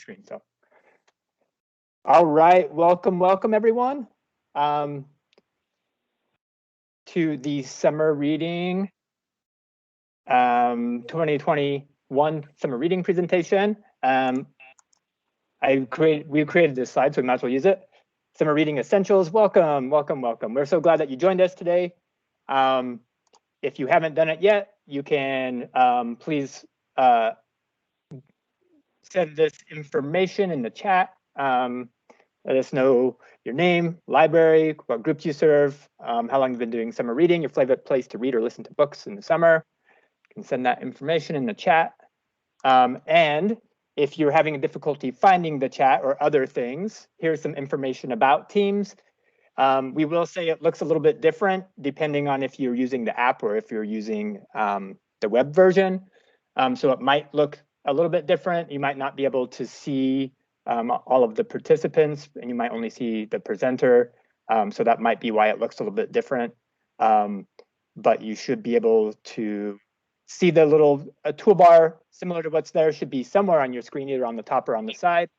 screen. So, all right, welcome everyone to the summer reading 2021 summer reading presentation. We've created this slide, so we might as well use it. Summer reading essentials. Welcome. We're so glad that you joined us today. If you haven't done it yet, you can please send this information in the chat. Let us know your name, library, what groups you serve, how long you've been doing summer reading, your favorite place to read or listen to books in the summer. You can send that information in the chat. And if you're having a difficulty finding the chat or other things, here's some information about Teams. We will say it looks a little bit different depending on if you're using the app or if you're using the web version. So it might look a little bit different. You might not be able to see all of the participants, and you might only see the presenter. So that might be why it looks a little bit different. But you should be able to see the little toolbar similar to what's there should be somewhere on your screen, either on the top or on the side.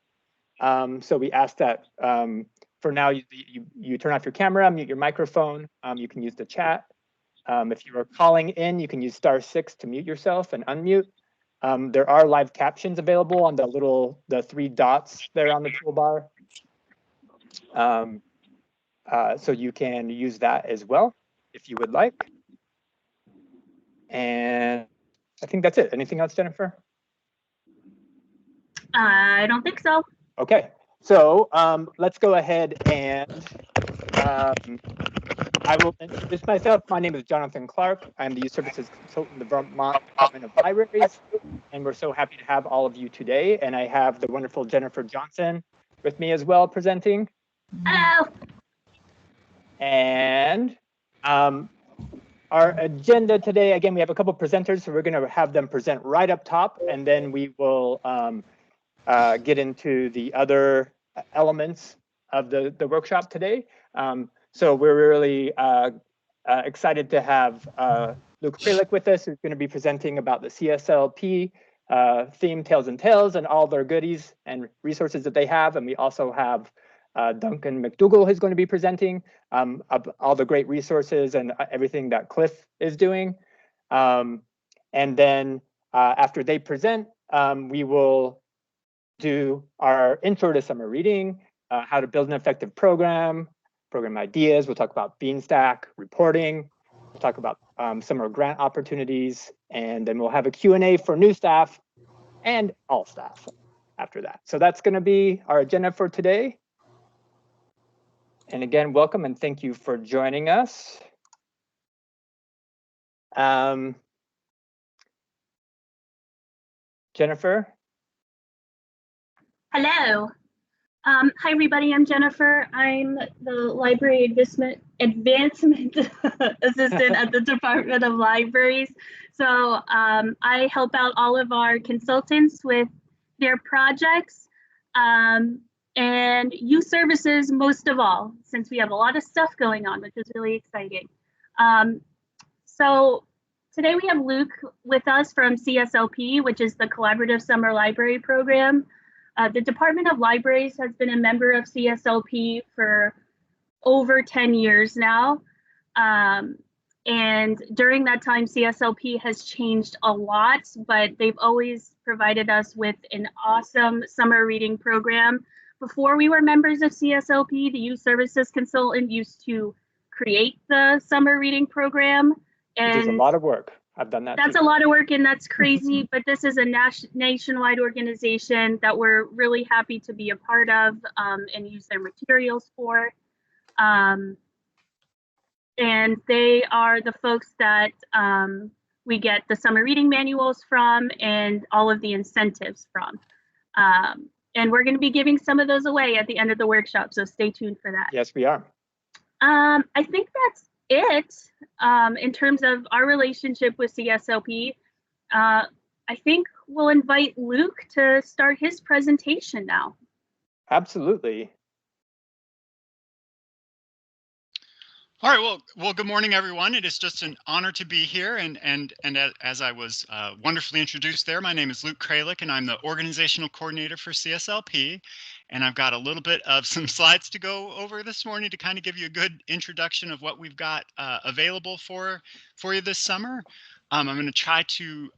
So we ask that for now you turn off your camera, mute your microphone. You can use the chat. If you are calling in, you can use *6 to mute yourself and unmute. There are live captions available on the 3 dots there on the toolbar. So you can use that as well if you would like. And I think that's it. Anything else, Jennifer? I don't think so. Okay, so let's go ahead and I will introduce myself. My name is Jonathan Clark. I'm the Youth Services Consultant in the Vermont Department of Libraries, and we're so happy to have all of you today. And I have the wonderful Jennifer Johnson with me as well presenting. Hello. And our agenda today, again, we have a couple presenters, so we're going to have them present right up top, and then we will get into the other elements of the workshop today. So we're really excited to have Luke Kralik with us, who's going to be presenting about the CSLP theme, Tales and Tales, and all their goodies and resources that they have. And we also have Duncan McDougall, who's going to be presenting all the great resources and everything that Cliff is doing. And then after they present, we will do our intro to summer reading, how to build an effective program ideas. We'll talk about Beanstack, reporting. We'll talk about summer grant opportunities, and then we'll have a Q&A for new staff and all staff after that. So that's going to be our agenda for today. And again, welcome and thank you for joining us. Jennifer? Hello. Hi, everybody. I'm Jennifer. I'm the Library Advancement Assistant at the Department of Libraries. So I help out all of our consultants with their projects and youth services most of all, since we have a lot of stuff going on, which is really exciting. So today we have Luke with us from CSLP, which is the Collaborative Summer Library Program. The Department of Libraries has been a member of CSLP for over 10 years now. And during that time, CSLP has changed a lot, but they've always provided us with an awesome summer reading program. Before we were members of CSLP, the Youth Services Consultant used to create the summer reading program. And it is a lot of work. I've done that. That's a lot of work, and that's crazy, but this is a nationwide organization that we're really happy to be a part of and use their materials for. And they are the folks that we get the summer reading manuals from and all of the incentives from. And we're going to be giving some of those away at the end of the workshop, so stay tuned for that. Yes, we are. I think that's it in terms of our relationship with CSLP. I think we'll invite Luke to start his presentation now. Absolutely. All right, well, good morning, everyone. It is just an honor to be here, and as I was wonderfully introduced there, my name is Luke Kralik, and I'm the organizational coordinator for CSLP, and I've got a little bit of some slides to go over this morning to kind of give you a good introduction of what we've got available for you this summer. I'm going to try to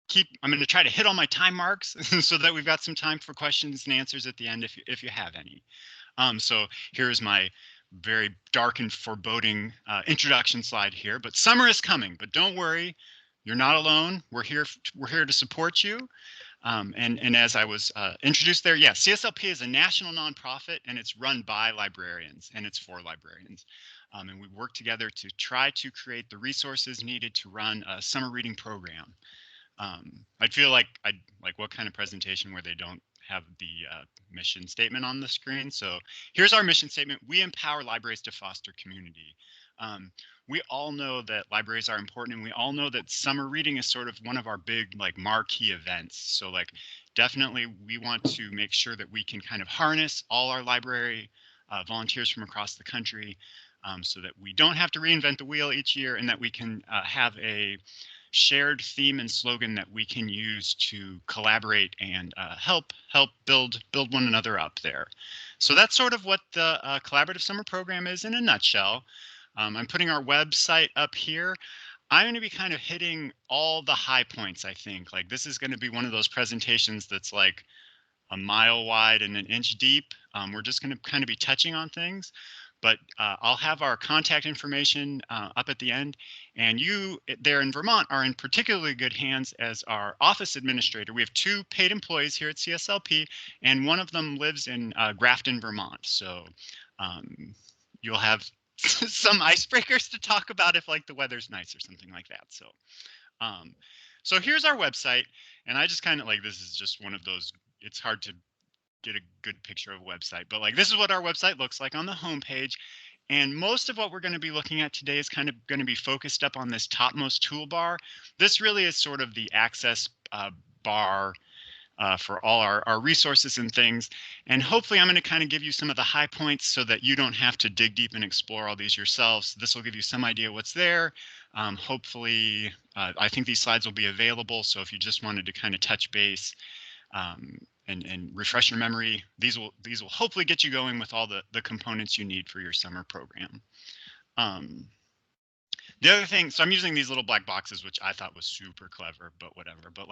hit all my time marks so that we've got some time for questions and answers at the end if you have any. So here's my very dark and foreboding introduction slide here. But summer is coming, but don't worry, you're not alone. We're here to support you. And as I was introduced there, yeah, CSLP is a national nonprofit, and it's run by librarians, and it's for librarians. And we work together to try to create the resources needed to run a summer reading program. I'd feel like what kind of presentation where they don't have the mission statement on the screen. So here's our mission statement. We empower libraries to foster community. We all know that libraries are important, and we all know that summer reading is sort of one of our big marquee events. So definitely we want to make sure that we can kind of harness all our library volunteers from across the country so that we don't have to reinvent the wheel each year, and that we can have a shared theme and slogan that we can use to collaborate and help build one another up there. So that's sort of what the collaborative summer program is in a nutshell. I'm putting our website up here. I'm going to be kind of hitting all the high points, I think. This is going to be one of those presentations that's like a mile wide and an inch deep. We're just going to kind of be touching on things. But I'll have our contact information up at the end. And you there in Vermont are in particularly good hands as our office administrator. We have 2 paid employees here at CSLP, and one of them lives in Grafton, Vermont. So you'll have some icebreakers to talk about if the weather's nice or something like that. So here's our website. And I just kind of this is just one of those, it's hard to get a good picture of a website, but this is what our website looks like on the homepage. And most of what we're going to be looking at today is kind of going to be focused up on this topmost toolbar. This really is sort of the access bar for all our resources and things. And hopefully I'm going to kind of give you some of the high points so that you don't have to dig deep and explore all these yourselves. This will give you some idea what's there. Hopefully, I think these slides will be available. So if you just wanted to kind of touch base, and refresh your memory, these will hopefully get you going with all the components you need for your summer program. The other thing, so I'm using these little black boxes, which I thought was super clever, but whatever. But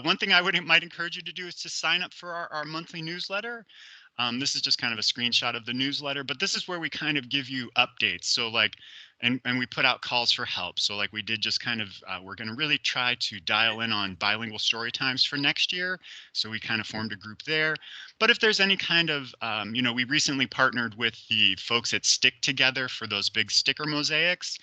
one thing I might encourage you to do is to sign up for our monthly newsletter. This is just kind of a screenshot of the newsletter, but this is where we kind of give you updates. So and we put out calls for help. So we did just kind of, we're going to really try to dial in on bilingual story times for next year. So we kind of formed a group there. But if there's any kind of, we recently partnered with the folks at Stick Together for those big sticker mosaics.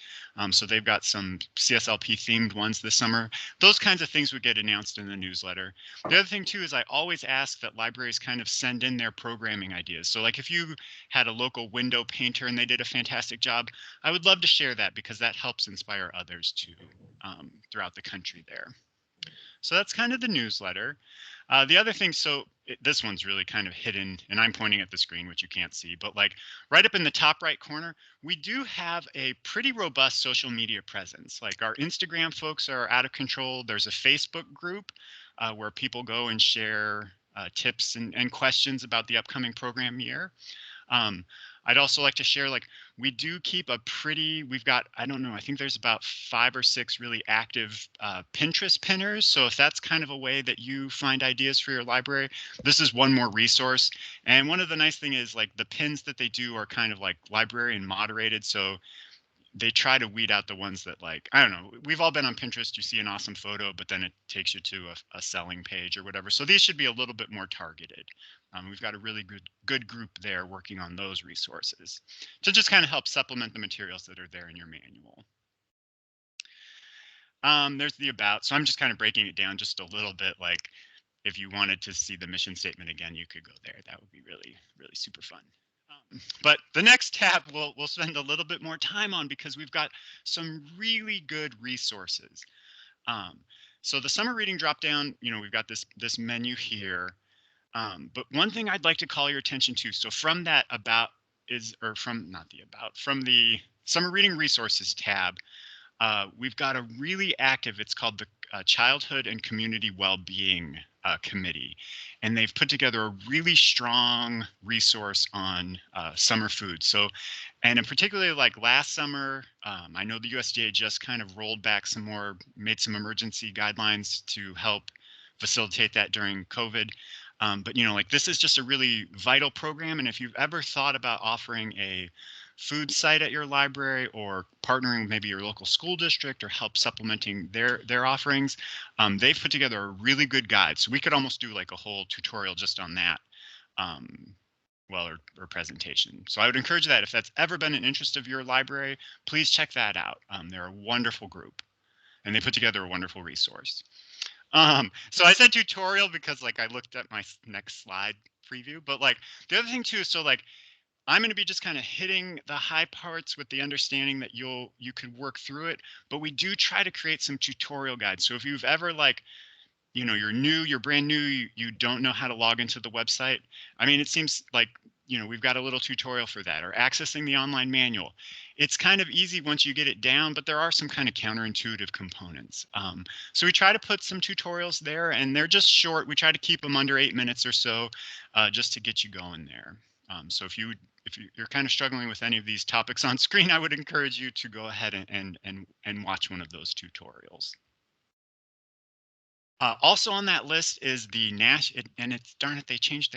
So they've got some CSLP themed ones this summer. Those kinds of things would get announced in the newsletter. The other thing too is I always ask that libraries kind of send in their programming ideas. So if you had a local window painter and they did a fantastic job, I would love to share that because that helps inspire others too throughout the country there. So that's kind of the newsletter. The other thing, this one's really kind of hidden, and I'm pointing at the screen, which you can't see, but right up in the top right corner, we do have a pretty robust social media presence. Our Instagram folks are out of control. There's a Facebook group where people go and share tips and questions about the upcoming program year. I'd also like to share, we do keep we've got, I don't know, I think there's about 5 or 6 really active Pinterest pinners. So if that's kind of a way that you find ideas for your library, this is one more resource. And one of the nice thing is the pins that they do are kind of librarian moderated. So they try to weed out the ones that I don't know, we've all been on Pinterest, you see an awesome photo, but then it takes you to a selling page or whatever. So these should be a little bit more targeted. We've got a really good group there working on those resources to just kind of help supplement the materials that are there in your manual. There's the about, so I'm just kind of breaking it down just a little bit. If you wanted to see the mission statement again, you could go there. That would be really, really super fun. But the next tab we'll spend a little bit more time on because we've got some really good resources. So the summer reading drop down, we've got this menu here. But one thing I'd like to call your attention to, so from that about from the Summer Reading Resources tab, we've got a really active, it's called the Childhood and Community Wellbeing Committee. And they've put together a really strong resource on summer food. So, and in particularly like last summer, I know the USDA just kind of rolled back some more, made some emergency guidelines to help facilitate that during COVID. But you know, like this is just a really vital program. And if you've ever thought about offering a food site at your library or partnering with maybe your local school district or help supplementing their offerings, they've put together a really good guide. So we could almost do like a whole tutorial just on that, or presentation. So I would encourage that if that's ever been an interest of your library, please check that out. They're a wonderful group and they put together a wonderful resource. So I said tutorial because like I looked at my next slide preview, but like the other thing too is so like I'm going to be just kind of hitting the high parts with the understanding that you could work through it, but we do try to create some tutorial guides. So if you've ever like, you know, you're brand new, you don't know how to log into the website. I mean, it seems like, you know, we've got a little tutorial for that, or accessing the online manual. It's kind of easy once you get it down, but there are some kind of counterintuitive components. So we try to put some tutorials there, and they're just short. We try to keep them under 8 minutes or so, just to get you going there. So if you're kind of struggling with any of these topics on screen, I would encourage you to go ahead and watch one of those tutorials. Also on that list is the and it's darn it, they changed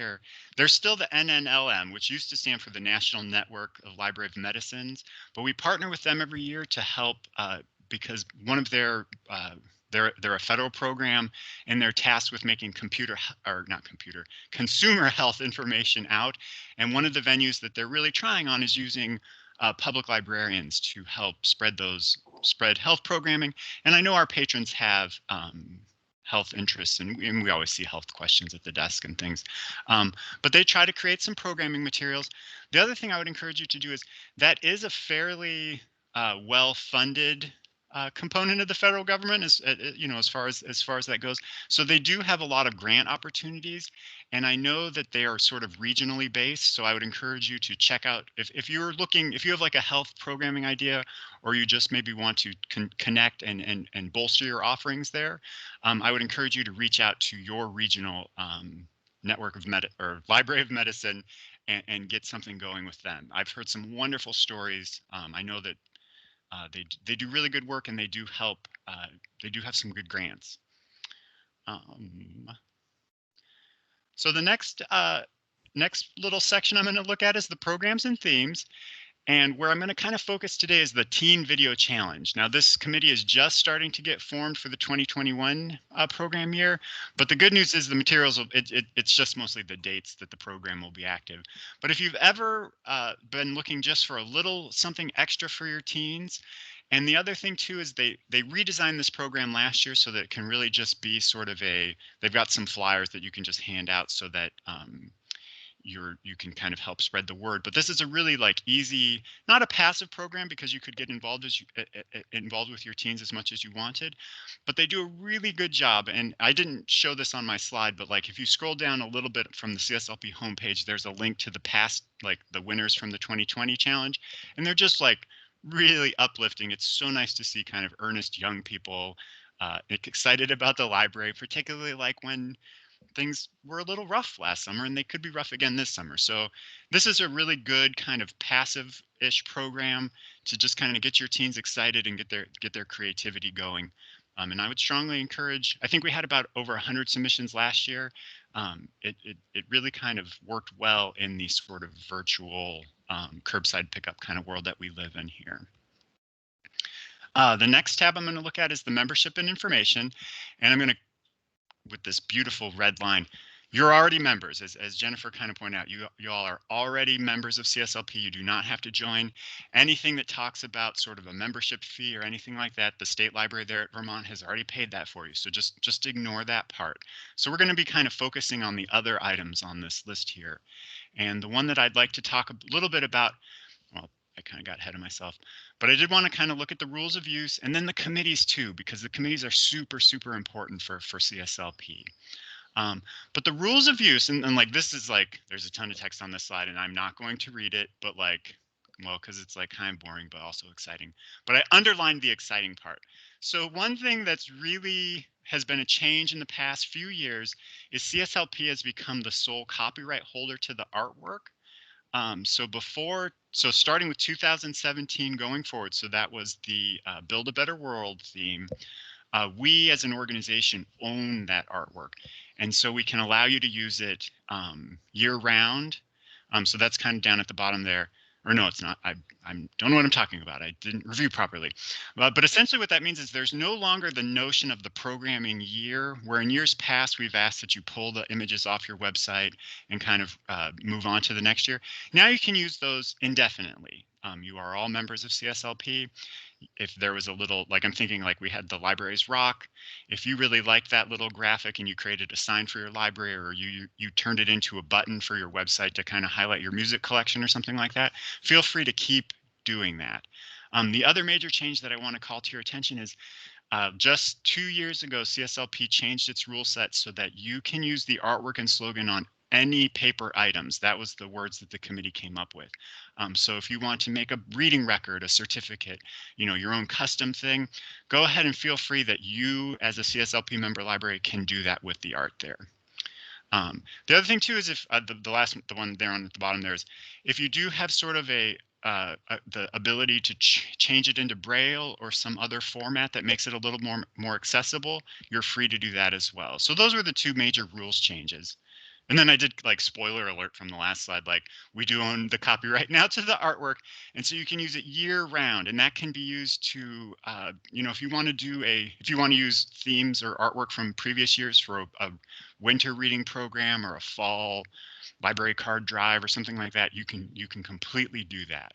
there's still the NNLM, which used to stand for the National Network of Library of Medicines, but we partner with them every year to help because one of they're a federal program and they're tasked with making consumer health information out. And one of the venues that they're really trying on is using public librarians to help spread health programming. And I know our patrons have health interests, and we always see health questions at the desk and things. But they try to create some programming materials. The other thing I would encourage you to do is that is a fairly well-funded component of the federal government, you know, as far as that goes. So they do have a lot of grant opportunities, and I know that they are sort of regionally based. So I would encourage you to check out if you have like a health programming idea, or you just maybe want to connect and bolster your offerings there. I would encourage you to reach out to your regional network of Library of Medicine and get something going with them. I've heard some wonderful stories. I know that they do really good work, and they do help. They do have some good grants. So the next little section I'm going to look at is the programs and themes. And where I'm going to kind of focus today is the Teen Video Challenge. Now, this committee is just starting to get formed for the 2021 program year, but the good news is the materials, it's just mostly the dates that the program will be active. But if you've ever been looking just for a little something extra for your teens, and the other thing too is they redesigned this program last year so that it can really just be sort of they've got some flyers that you can just hand out so that you can kind of help spread the word. But this is a really like easy, not a passive program, because you could get involved with your teens as much as you wanted, but they do a really good job. And I didn't show this on my slide, but like if you scroll down a little bit from the CSLP homepage, there's a link to the past, like the winners from the 2020 challenge, and they're just like really uplifting. It's so nice to see kind of earnest young people excited about the library, particularly like when things were a little rough last summer, and they could be rough again this summer. So this is a really good kind of passive-ish program to just kind of get your teens excited and get their creativity going. And I would strongly encourage, I think we had about over 100 submissions last year. It really kind of worked well in the sort of virtual curbside pickup kind of world that we live in here. The next tab I'm going to look at is the membership and information, and I'm going to, with this beautiful red line, you're already members. As Jennifer kind of pointed out, you all are already members of CSLP. You do not have to join. Anything that talks about sort of a membership fee or anything like that, the state library there at Vermont has already paid that for you. So just ignore that part. So we're going to be kind of focusing on the other items on this list here. And the one that I'd like to talk a little bit about, well, I kind of got ahead of myself, but I did want to kind of look at the rules of use and then the committees too, because the committees are super, super important for CSLP. But the rules of use, and like this is like, there's a ton of text on this slide, and I'm not going to read it, but like, well, because it's like kind of boring, but also exciting. But I underlined the exciting part. So one thing that's really has been a change in the past few years is CSLP has become the sole copyright holder to the artwork. So starting with 2017 going forward, so that was the Build a Better World theme. We as an organization own that artwork, and so we can allow you to use it year round. So that's kind of down at the bottom there. Or no, it's not. I don't know what I'm talking about. I didn't review properly. But essentially what that means is there's no longer the notion of the programming year, where in years past we've asked that you pull the images off your website and kind of move on to the next year. Now you can use those indefinitely. You are all members of CSLP. If there was a little, like I'm thinking like we had the libraries rock, if you really liked that little graphic and you created a sign for your library, or you turned it into a button for your website to kind of highlight your music collection or something like that, feel free to keep doing that. The other major change that I want to call to your attention is just 2 years ago, CSLP changed its rule set so that you can use the artwork and slogan on any paper items. That was the words that the committee came up with. So if you want to make a reading record, a certificate, your own custom thing, go ahead and feel free that you as a CSLP member library can do that with the art there. The other thing too is if the one there on the bottom there is if you do have sort of the ability to change it into Braille or some other format that makes it a little more accessible, you're free to do that as well. So those were the two major rules changes. And then I did like spoiler alert from the last slide, like we do own the copyright now to the artwork. And so you can use it year round, and that can be used to, if you want to use themes or artwork from previous years for a winter reading program or a fall library card drive or something like that, you can completely do that.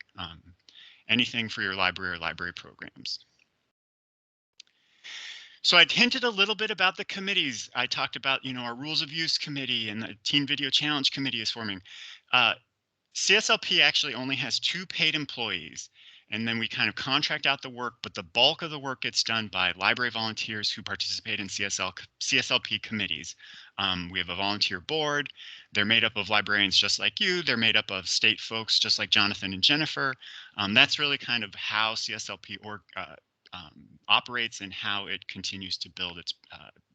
Anything for your library or library programs. So I'd hinted a little bit about the committees. I talked about, our rules of use committee and the Teen Video Challenge committee is forming. CSLP actually only has 2 paid employees, and then we kind of contract out the work, but the bulk of the work gets done by library volunteers who participate in CSLP committees. We have a volunteer board. They're made up of librarians just like you. They're made up of state folks just like Jonathan and Jennifer. That's really kind of how CSLP operates and how it continues to build its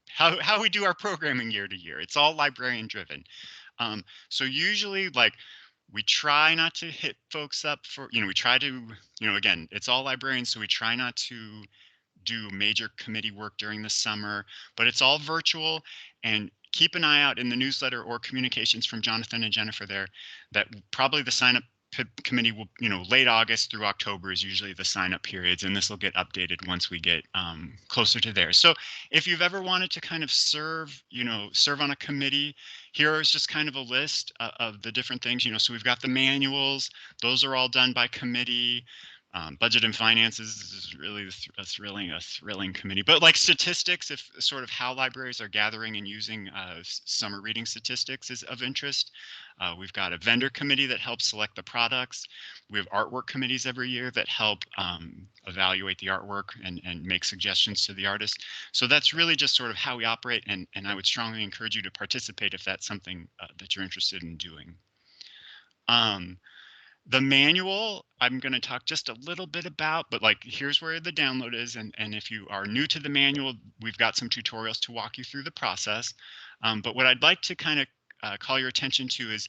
how we do our programming year to year. It's all librarian driven. So usually like we try not to hit folks up for, we try to, again, it's all librarians, so we try not to do major committee work during the summer, but it's all virtual. And keep an eye out in the newsletter or communications from Jonathan and Jennifer there that probably the sign up committee will, late August through October is usually the sign up periods, and this will get updated once we get closer to there. So if you've ever wanted to kind of serve on a committee, here is just kind of a list of the different things, so we've got the manuals, those are all done by committee. Budget and finances is really a thrilling committee, but like statistics, if sort of how libraries are gathering and using summer reading statistics is of interest. We've got a vendor committee that helps select the products. We have artwork committees every year that help evaluate the artwork and make suggestions to the artist. So that's really just sort of how we operate, and I would strongly encourage you to participate if that's something that you're interested in doing. The manual, I'm going to talk just a little bit about, but like here's where the download is. And if you are new to the manual, we've got some tutorials to walk you through the process. But what I'd like to kind of call your attention to is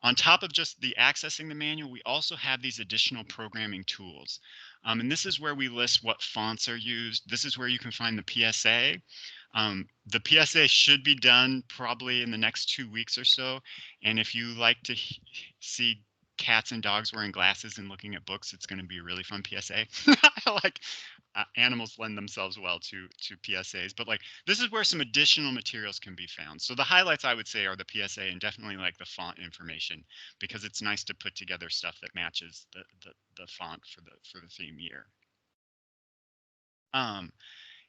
on top of just the accessing the manual, we also have these additional programming tools. And this is where we list what fonts are used. This is where you can find the PSA. The PSA should be done probably in the next 2 weeks or so. And if you like to see cats and dogs wearing glasses and looking at books, it's going to be a really fun PSA. Like animals lend themselves well to PSAs, but like this is where some additional materials can be found. So the highlights I would say are the PSA and definitely like the font information, because it's nice to put together stuff that matches the font for the theme year.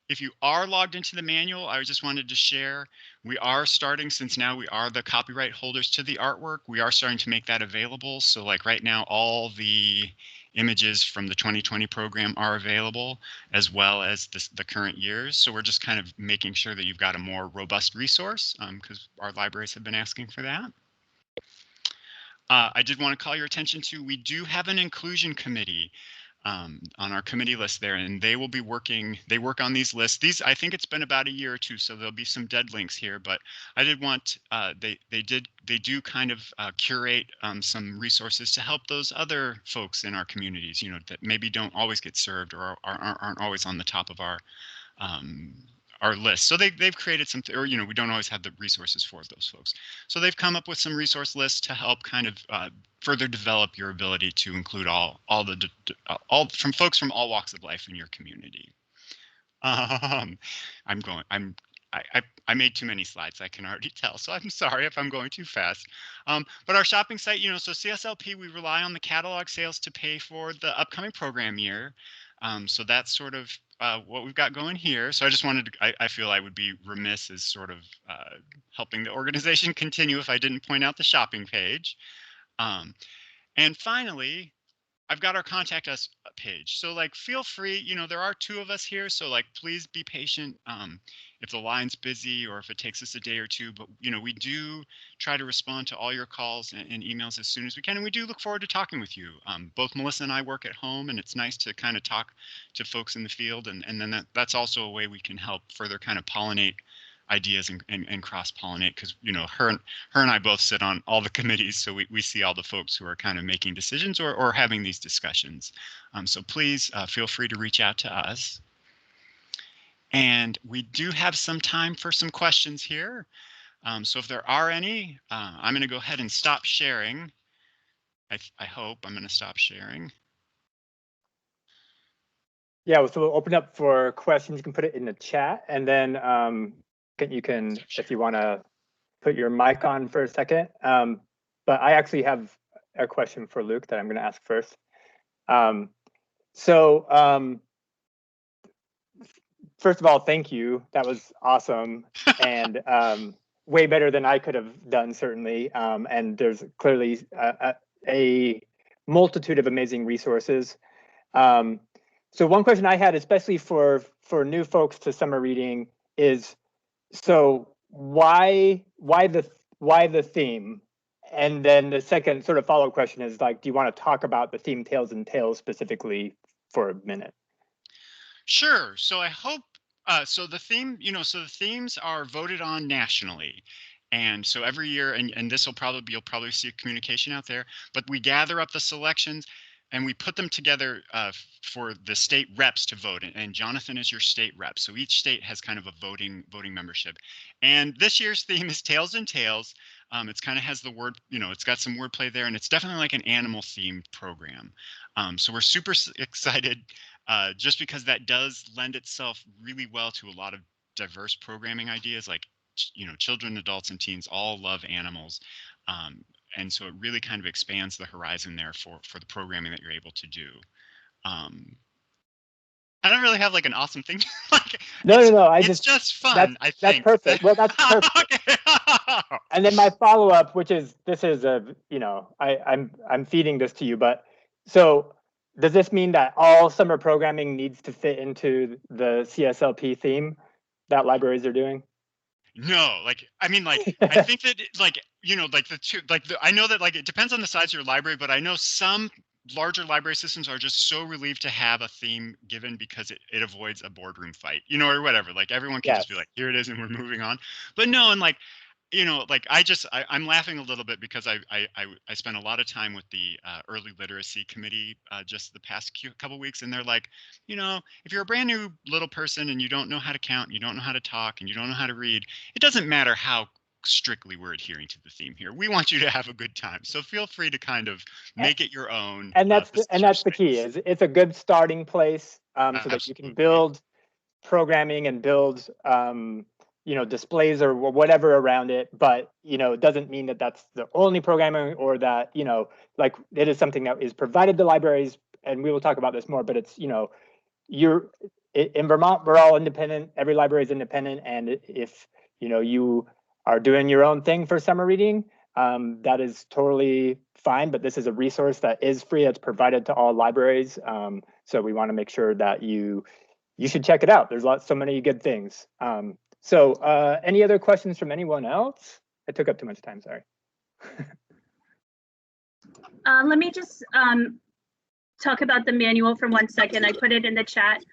if you are logged into the manual, I just wanted to share, we are starting, since now we are the copyright holders to the artwork, we are starting to make that available. So like right now, all the images from the 2020 program are available, as well as the current years. So we're just kind of making sure that you've got a more robust resource, because our libraries have been asking for that. I did want to call your attention to, we do have an inclusion committee on our committee list there, and they will be they work on these lists. I think it's been about a year or two, so there'll be some dead links here, but I did want, they do kind of curate some resources to help those other folks in our communities, you know, that maybe don't always get served or aren't always on the top of our list. So they've created some, or, you know, we don't always have the resources for those folks. So they've come up with some resource lists to help kind of further develop your ability to include all from folks from all walks of life in your community. I made too many slides, I can already tell, so I'm sorry if I'm going too fast. But our shopping site, you know, so CSLP, we rely on the catalog sales to pay for the upcoming program year. So that's sort of what we've got going here. So I just wanted to, I feel I would be remiss as sort of helping the organization continue if I didn't point out the shopping page. And finally, I've got our contact us page. So like, feel free, you know, there are 2 of us here. So like, please be patient if the line's busy or if it takes us a day or 2, but you know, we do try to respond to all your calls and emails as soon as we can. And we do look forward to talking with you. Both Melissa and I work at home, and it's nice to kind of talk to folks in the field. And then that's also a way we can help further kind of pollinate ideas and cross-pollinate, because you know, her and I both sit on all the committees, so we see all the folks who are kind of making decisions or having these discussions. So please feel free to reach out to us. And we do have some time for some questions here. So if there are any, I'm going to go ahead and stop sharing. I hope I'm going to stop sharing. Yeah, so we'll open up for questions. You can put it in the chat, and then you can, if you want to put your mic on for a second. But I actually have a question for Luke that I'm going to ask first. First of all, thank you. That was awesome, and way better than I could have done, certainly. And there's clearly a multitude of amazing resources. So one question I had, especially for new folks to summer reading, is so why the theme? And then the second sort of follow-up question is like, do you want to talk about the theme Tales and Tales specifically for a minute? Sure. So I hope so the theme, you know, so the themes are voted on nationally. And so every year, and this will probably you'll probably see a communication out there, but we gather up the selections and we put them together for the state reps to vote. And Jonathan is your state rep. So each state has kind of a voting membership. And this year's theme is Tales and Tales. It's kind of has the word, you know, it's got some wordplay there, and it's definitely like an animal themed program. So we're super excited just because that does lend itself really well to a lot of diverse programming ideas, like, you know, children, adults, and teens all love animals. And so it really kind of expands the horizon there for the programming that you're able to do. I don't really have like an awesome thing. Like, no. It's just fun. I think that's perfect. Well, that's perfect. Okay. And then my follow-up, which is this is a, you know, I'm feeding this to you, but so does this mean that all summer programming needs to fit into the CSLP theme that libraries are doing? No, like, I mean, like, I think that, like, you know, like I know that, like, it depends on the size of your library, but I know some larger library systems are just so relieved to have a theme given because it avoids a boardroom fight, you know, or whatever. Like, everyone can just be like, here it is, and we're moving on. But no, and like, you know, like, I'm laughing a little bit because I spent a lot of time with the early literacy committee just the past couple weeks, and they're like, you know, if you're a brand new little person and you don't know how to count, you don't know how to talk, and you don't know how to read, it doesn't matter how strictly we're adhering to the theme here. We want you to have a good time, so feel free to kind of make it your own. And that's the key. Is it's a good starting place so that you can build programming and build you know, displays or whatever around it, but you know, it doesn't mean that that's the only programming, or that, you know, like, it is something that is provided to libraries, and we will talk about this more, but it's, you know, in Vermont, we're all independent. Every library is independent, and if you are doing your own thing for summer reading, that is totally fine. But this is a resource that is free. It's provided to all libraries, so we want to make sure that you should check it out. There's so many good things. So any other questions from anyone else? I took up too much time. Sorry. Let me just talk about the manual for 1 second. I put it in the chat.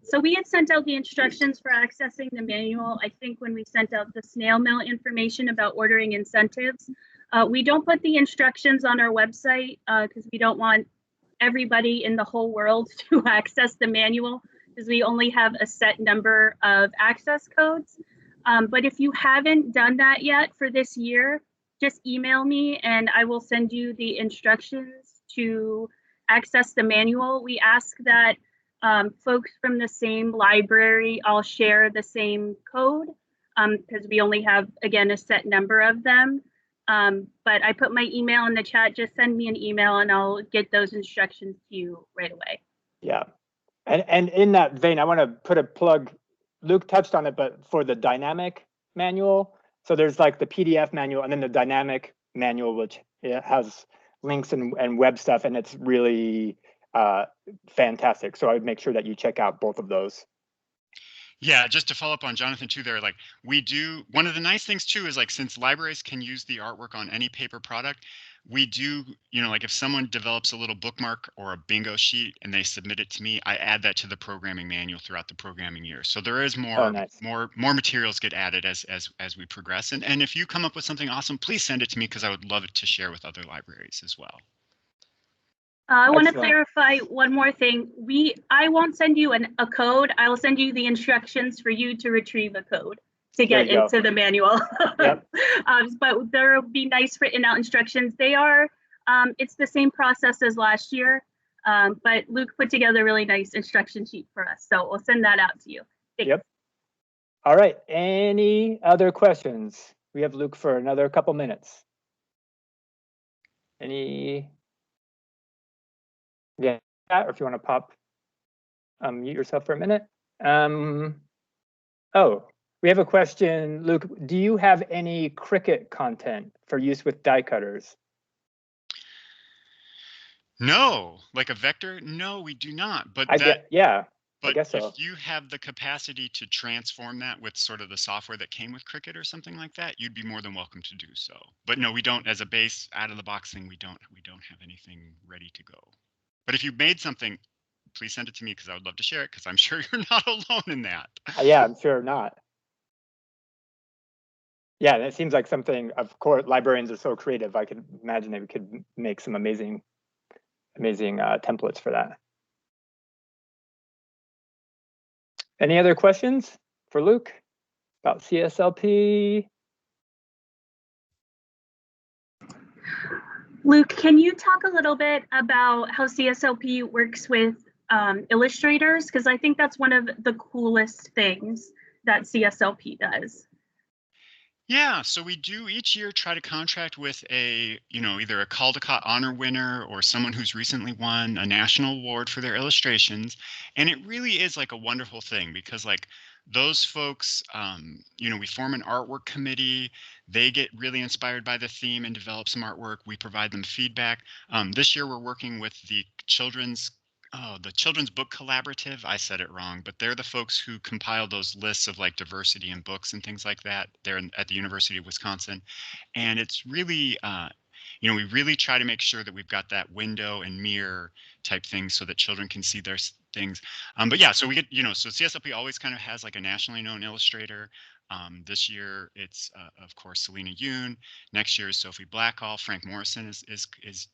So we had sent out the instructions for accessing the manual, I think, when we sent out the snail mail information about ordering incentives. We don't put the instructions on our website because we don't want everybody in the whole world to access the manual, because we only have a set number of access codes. But if you haven't done that yet for this year, just email me and I will send you the instructions to access the manual. We ask that folks from the same library all share the same code because we only have, again, a set number of them. But I put my email in the chat. Just send me an email and I'll get those instructions to you right away. Yeah. And in that vein, I want to put a plug. Luke touched on it, but for the dynamic manual, so there's like the PDF manual and then the dynamic manual, which has links and web stuff, and it's really fantastic. So I would make sure that you check out both of those. Yeah, just to follow up on Jonathan too there, like we do, one of the nice things too is like, since libraries can use the artwork on any paper product, we do, like if someone develops a little bookmark or a bingo sheet and they submit it to me, I add that to the programming manual throughout the programming year. So there is more, more materials get added as we progress. And if you come up with something awesome, please send it to me because I would love it to share with other libraries as well. I want to clarify one more thing. I won't send you a code. I will send you the instructions for you to retrieve a code to get into the manual. Yep. But there will be nice written out instructions. They are, it's the same process as last year, but Luke put together a really nice instruction sheet for us. So we'll send that out to you. Thanks. Yep. All right. Any other questions? We have Luke for another couple minutes. Any? Yeah, or if you want to pop, mute yourself for a minute. Oh, we have a question, Luke. Do you have any Cricut content for use with die cutters? No, like a vector? No, we do not. But yeah, but I guess so. If you have the capacity to transform that with sort of the software that came with Cricut or something like that, you'd be more than welcome to do so. But no, we don't. As a base out of the box thing, we don't have anything ready to go. But if you made something, please send it to me because I would love to share it because I'm sure you're not alone in that. Yeah, I'm sure not. Yeah, and it seems like something, of course, librarians are so creative. I could imagine they could make some amazing templates for that. Any other questions for Luke about CSLP? Luke, can you talk a little bit about how CSLP works with illustrators? Because I think that's one of the coolest things that CSLP does. Yeah, so we do each year try to contract with a, either a Caldecott honor winner or someone who's recently won a national award for their illustrations. And it really is like a wonderful thing because like those folks, we form an artwork committee. They get really inspired by the theme and develop some artwork. We provide them feedback. This year we're working with the Children's Book Collaborative. I said it wrong, but they're the folks who compile those lists of like diversity in books and things like that. They're at the University of Wisconsin. And it's really, we really try to make sure that we've got that window and mirror type thing so that children can see their things. But yeah, so we get, so CSLP always kind of has like a nationally known illustrator. This year it's, of course, Selena Yoon. Next year is Sophie Blackall. Frank Morrison is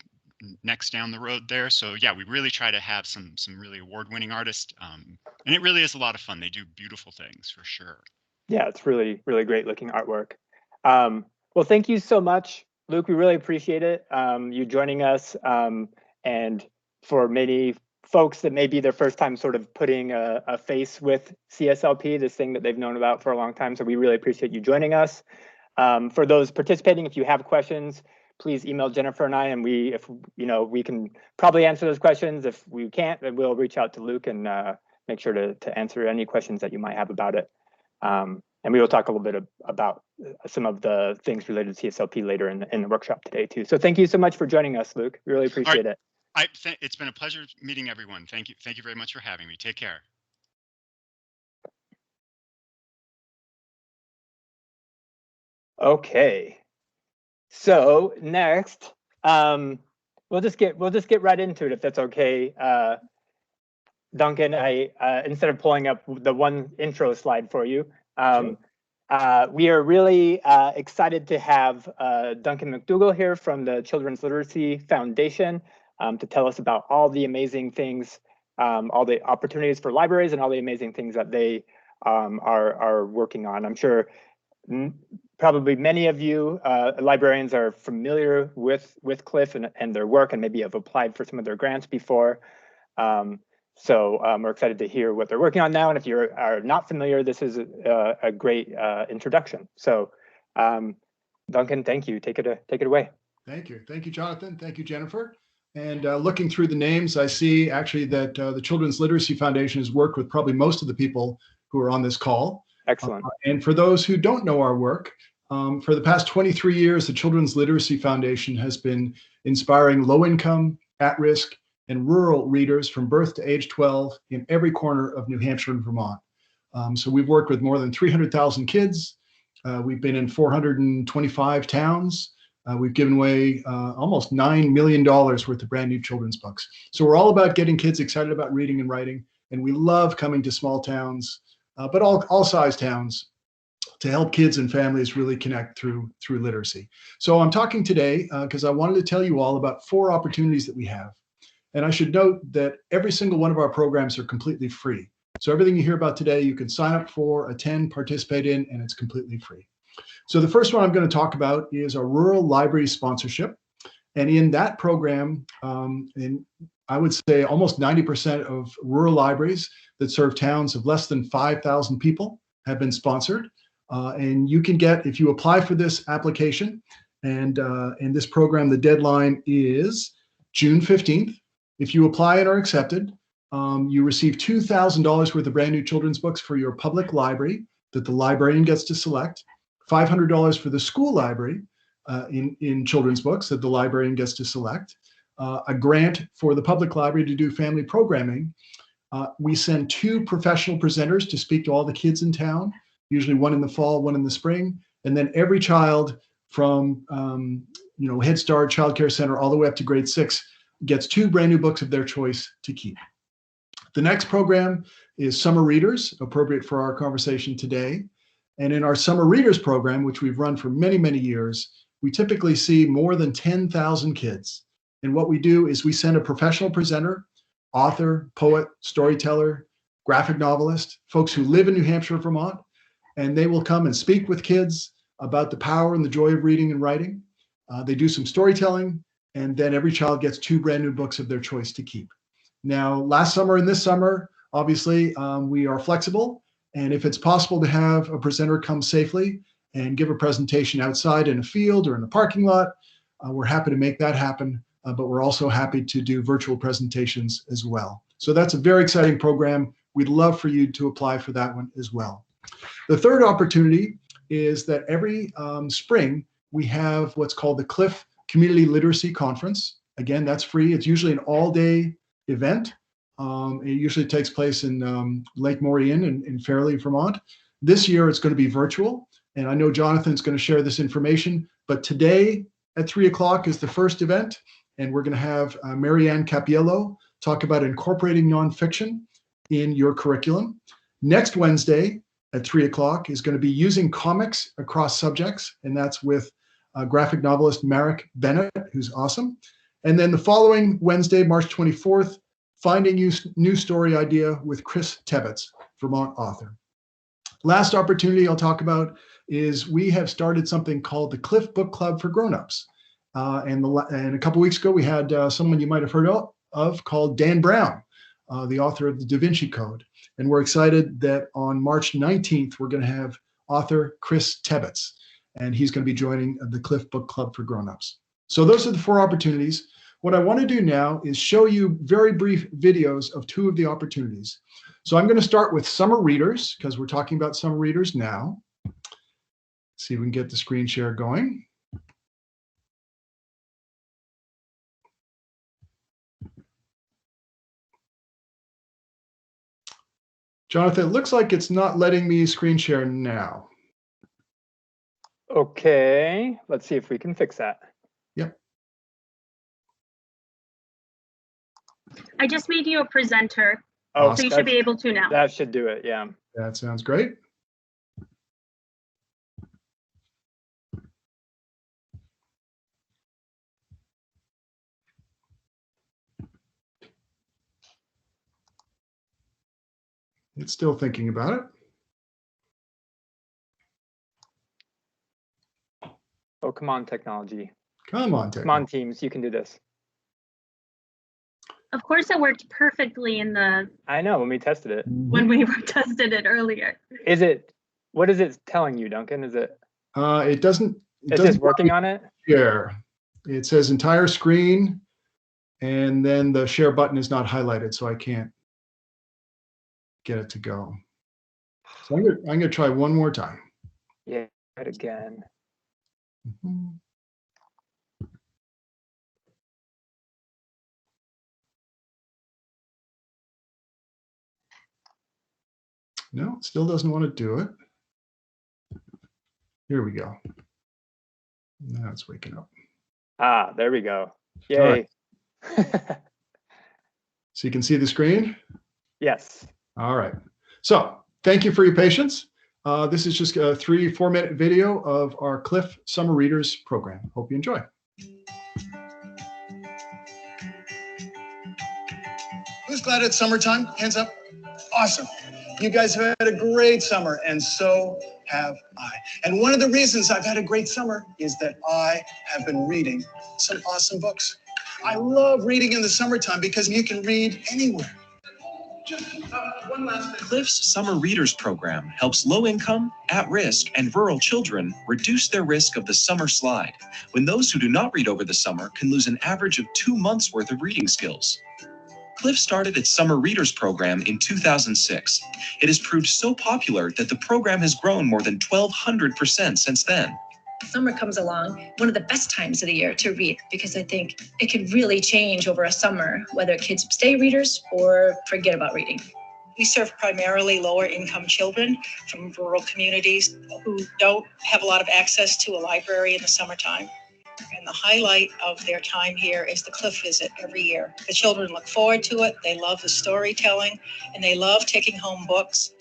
next down the road there. So yeah, we really try to have some really award-winning artists, and it really is a lot of fun. They do beautiful things for sure. Yeah, it's really, really great looking artwork. Well, thank you so much, Luke. We really appreciate it, you joining us, and for many folks that may be their first time sort of putting a face with CSLP, this thing that they've known about for a long time. So we really appreciate you joining us. For those participating, if you have questions, please email Jennifer and I, and we can probably answer those questions. If we can't, then we'll reach out to Luke and make sure to answer any questions that you might have about it. And we will talk a little bit about some of the things related to CSLP later in the workshop today too. So thank you so much for joining us, Luke. We really appreciate it. It's been a pleasure meeting everyone. Thank you. Thank you very much for having me. Take care. Okay. So next, we'll just get right into it if that's okay. Duncan, instead of pulling up the one intro slide for you, we are really excited to have Duncan McDougall here from the Children's Literacy Foundation to tell us about all the amazing things, all the opportunities for libraries and all the amazing things that they are working on. I'm sure probably many of you librarians are familiar with CLIF and their work and maybe have applied for some of their grants before. So we're excited to hear what they're working on now. And if you are not familiar, this is a great introduction. So Duncan, thank you. Take it away. Thank you. Thank you, Jonathan. Thank you, Jennifer. And looking through the names, I see actually that the Children's Literacy Foundation has worked with probably most of the people who are on this call. Excellent. And for those who don't know our work, for the past 23 years, the Children's Literacy Foundation has been inspiring low-income, at-risk, and rural readers from birth to age 12 in every corner of New Hampshire and Vermont. So we've worked with more than 300,000 kids. We've been in 425 towns. We've given away almost $9 million worth of brand new children's books. So we're all about getting kids excited about reading and writing. And we love coming to small towns, but all size towns, to help kids and families really connect through literacy. So I'm talking today because I wanted to tell you all about 4 opportunities that we have. And I should note that every single one of our programs are completely free. So everything you hear about today, you can sign up for, attend, participate in, and it's completely free. So the first one I'm going to talk about is our rural library sponsorship. And in that program, I would say almost 90% of rural libraries that serve towns of less than 5,000 people have been sponsored. And you can get, if you apply for this application, and in this program, the deadline is June 15th. If you apply and are accepted, you receive $2,000 worth of brand new children's books for your public library that the librarian gets to select, $500 for the school library in children's books that the librarian gets to select, a grant for the public library to do family programming. We send 2 professional presenters to speak to all the kids in town, usually one in the fall, one in the spring, and then every child from Head Start, Child Care Center, all the way up to grade 6 gets 2 brand new books of their choice to keep. The next program is Summer Readers, appropriate for our conversation today. And in our Summer Readers program, which we've run for many, many years, we typically see more than 10,000 kids. And what we do is we send a professional presenter, author, poet, storyteller, graphic novelist, folks who live in New Hampshire, Vermont, and they will come and speak with kids about the power and the joy of reading and writing. They do some storytelling, and then every child gets 2 brand new books of their choice to keep. Now, last summer and this summer, obviously, we are flexible. And if it's possible to have a presenter come safely and give a presentation outside in a field or in the parking lot, we're happy to make that happen. But we're also happy to do virtual presentations as well. So that's a very exciting program. We'd love for you to apply for that one as well. The third opportunity is that every spring, we have what's called the CLIF Community Literacy Conference. Again, that's free. It's usually an all-day event. It usually takes place in Lake Morian in Fairleigh, Vermont. This year, it's going to be virtual. And I know Jonathan's going to share this information. But today at 3 o'clock is the first event. And we're going to have Marianne Capiello talk about incorporating nonfiction in your curriculum. Next Wednesday at 3 o'clock is going to be using comics across subjects. And that's with graphic novelist Marek Bennett, who's awesome. And then the following Wednesday, March 24th, finding a new story idea with Chris Tebbets, Vermont author. Last opportunity I'll talk about is we have started something called the CLIF Book Club for Grownups. And a couple weeks ago, we had someone you might have heard of called Dan Brown, the author of the Da Vinci Code. And we're excited that on March 19th, we're going to have author Chris Tebbets, and he's going to be joining the CLIF Book Club for Grownups. So those are the 4 opportunities. What I want to do now is show you very brief videos of 2 of the opportunities. So I'm going to start with summer readers because we're talking about summer readers now. See if we can get the screen share going. Jonathan, it looks like it's not letting me screen share now. Okay, let's see if we can fix that. Yep. I just made you a presenter, Oh, so you should be able to now. That should do it, yeah. That sounds great. It's still thinking about it. Oh, come on, technology. Come on, Come on, Teams, you can do this. Of course, it worked perfectly in the I know, when we tested it. when we tested it earlier. Is it, what is it telling you, Duncan? Is it? It doesn't. It's just working on it? Share. It says entire screen, and then the share button is not highlighted, so I can't get it to go. So I'm gonna try one more time. Yeah, right again. Mhm. No, it still doesn't want to do it. Here we go. Now it's waking up. Ah, there we go. Yay. All right. So you can see the screen? Yes. All right. So thank you for your patience. This is just a 3-4 minute video of our Cliff Summer Readers program. Hope you enjoy. Who's glad it's summertime? Hands up. Awesome. You guys have had a great summer, and so have I. And one of the reasons I've had a great summer is that I have been reading some awesome books. I love reading in the summertime because you can read anywhere. Just one last thing. Cliff's Summer Readers Program helps low-income, at-risk, and rural children reduce their risk of the summer slide, when those who do not read over the summer can lose an average of 2 months' worth of reading skills. Cliff started its Summer Readers Program in 2006. It has proved so popular that the program has grown more than 1,200% since then. Summer comes along, one of the best times of the year to read, because I think it can really change over a summer, whether kids stay readers or forget about reading. We serve primarily lower income children from rural communities who don't have a lot of access to a library in the summertime. And the highlight of their time here is the Cliff visit every year. The children look forward to it. They love the storytelling, and they love taking home books.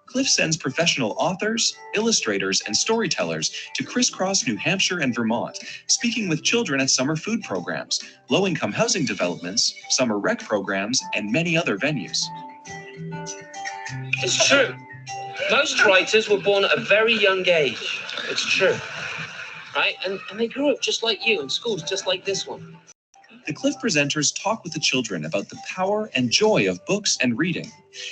Cliff sends professional authors, illustrators, and storytellers to crisscross New Hampshire and Vermont, speaking with children at summer food programs, low-income housing developments, summer rec programs, and many other venues. It's true. Most writers were born at a very young age. It's true. Right? And they grew up just like you in schools just like this one. The Cliff presenters talk with the children about the power and joy of books and reading.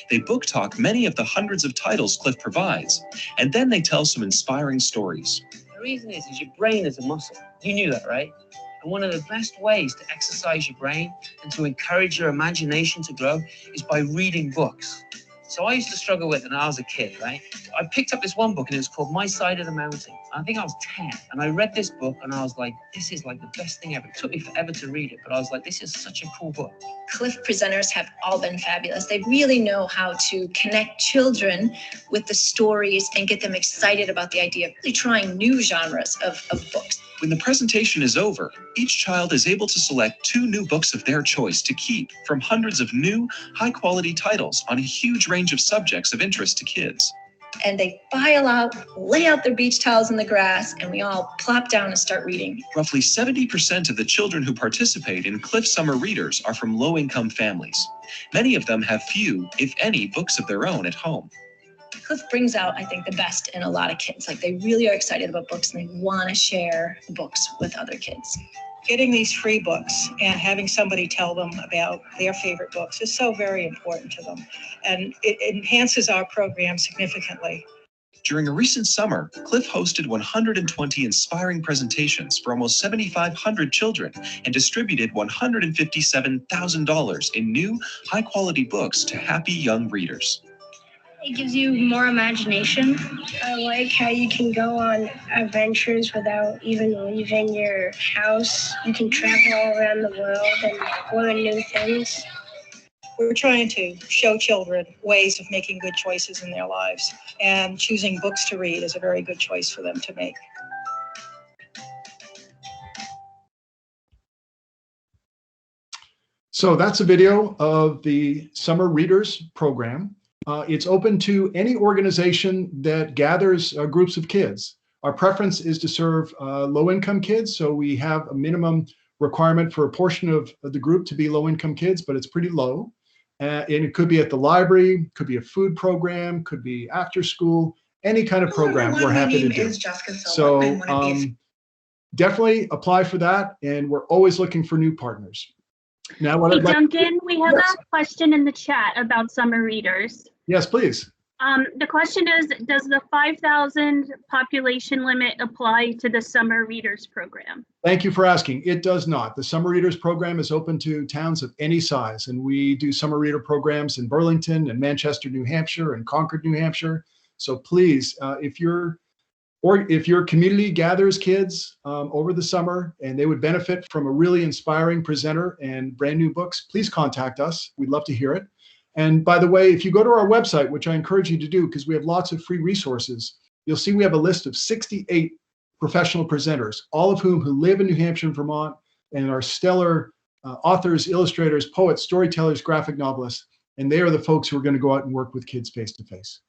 They book talk many of the hundreds of titles Cliff provides, and then they tell some inspiring stories. The reason is your brain is a muscle. You knew that, right? And one of the best ways to exercise your brain and to encourage your imagination to grow is by reading books. So I used to struggle with it when I was a kid, right? I picked up this one book and it was called My Side of the Mountain. I think I was 10 and I read this book and I was like, this is like the best thing ever. It took me forever to read it, but I was like, this is such a cool book. Cliff presenters have all been fabulous. They really know how to connect children with the stories and get them excited about the idea of really trying new genres of books. When the presentation is over, each child is able to select 2 new books of their choice to keep from hundreds of new, high-quality titles on a huge range of subjects of interest to kids. And they file out, lay out their beach towels in the grass, and we all plop down and start reading. Roughly 70% of the children who participate in Cliff Summer Readers are from low-income families. Many of them have few, if any, books of their own at home. Cliff brings out, I think, the best in a lot of kids. Like, they really are excited about books and they want to share books with other kids. Getting these free books and having somebody tell them about their favorite books is so very important to them. And it enhances our program significantly. During a recent summer, Cliff hosted 120 inspiring presentations for almost 7,500 children and distributed $157,000 in new, high-quality books to happy young readers. It gives you more imagination. I like how you can go on adventures without even leaving your house. You can travel all around the world and learn new things. We're trying to show children ways of making good choices in their lives, and choosing books to read is a very good choice for them to make. So that's a video of the Summer Readers program. It's open to any organization that gathers groups of kids. Our preference is to serve low-income kids, so we have a minimum requirement for a portion of the group to be low-income kids, but it's pretty low. And it could be at the library, could be a food program, could be after school, any kind of program we're happy to do. So definitely apply for that, and we're always looking for new partners. Now, what Hey, I'd like— Duncan, we have Yes. a question in the chat about summer readers. Yes, please. The question is, does the 5,000 population limit apply to the summer readers program? Thank you for asking. It does not. The Summer Readers program is open to towns of any size, and we do summer reader programs in Burlington and Manchester, New Hampshire, and Concord, New Hampshire. So please, if your community gathers kids over the summer and they would benefit from a really inspiring presenter and brand new books, please contact us. We'd love to hear it. And by the way, if you go to our website, which I encourage you to do because we have lots of free resources, you'll see we have a list of 68 professional presenters, all of whom who live in New Hampshire and Vermont and are stellar authors, illustrators, poets, storytellers, graphic novelists, and they are the folks who are going to go out and work with kids face to face.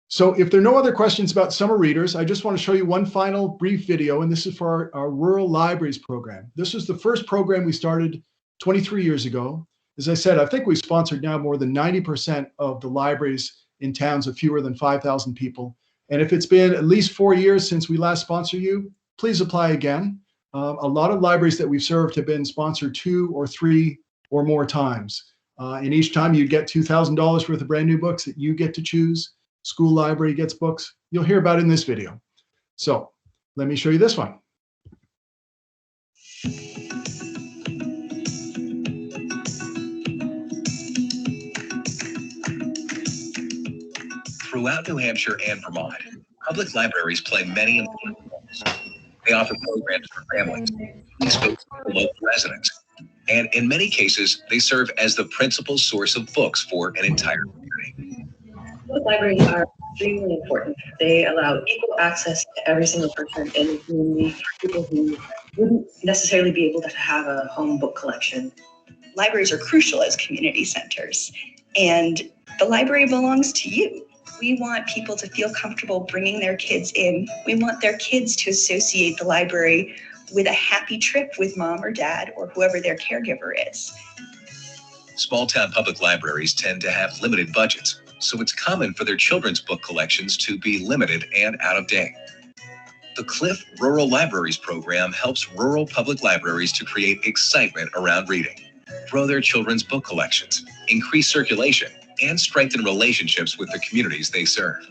So if there are no other questions about summer readers, I just want to show you one final brief video, and this is for our Rural Libraries program. This was the first program we started 23 years ago. As I said, I think we've sponsored now more than 90% of the libraries in towns of fewer than 5,000 people. And if it's been at least 4 years since we last sponsored you, please apply again. A lot of libraries that we've served have been sponsored 2 or 3 or more times. And each time you get $2,000 worth of brand new books that you get to choose. School library gets books. You'll hear about it in this video. So let me show you this one. Throughout New Hampshire and Vermont, public libraries play many important roles. They offer programs for families, space for local residents, and in many cases, they serve as the principal source of books for an entire community. Public libraries are extremely important. They allow equal access to every single person in the community, people who wouldn't necessarily be able to have a home book collection. Libraries are crucial as community centers, and the library belongs to you. We want people to feel comfortable bringing their kids in. We want their kids to associate the library with a happy trip with mom or dad or whoever their caregiver is. Small-town public libraries tend to have limited budgets, so it's common for their children's book collections to be limited and out of date. The Cliff Rural Libraries program helps rural public libraries to create excitement around reading, grow their children's book collections, increase circulation, and strengthen relationships with the communities they serve.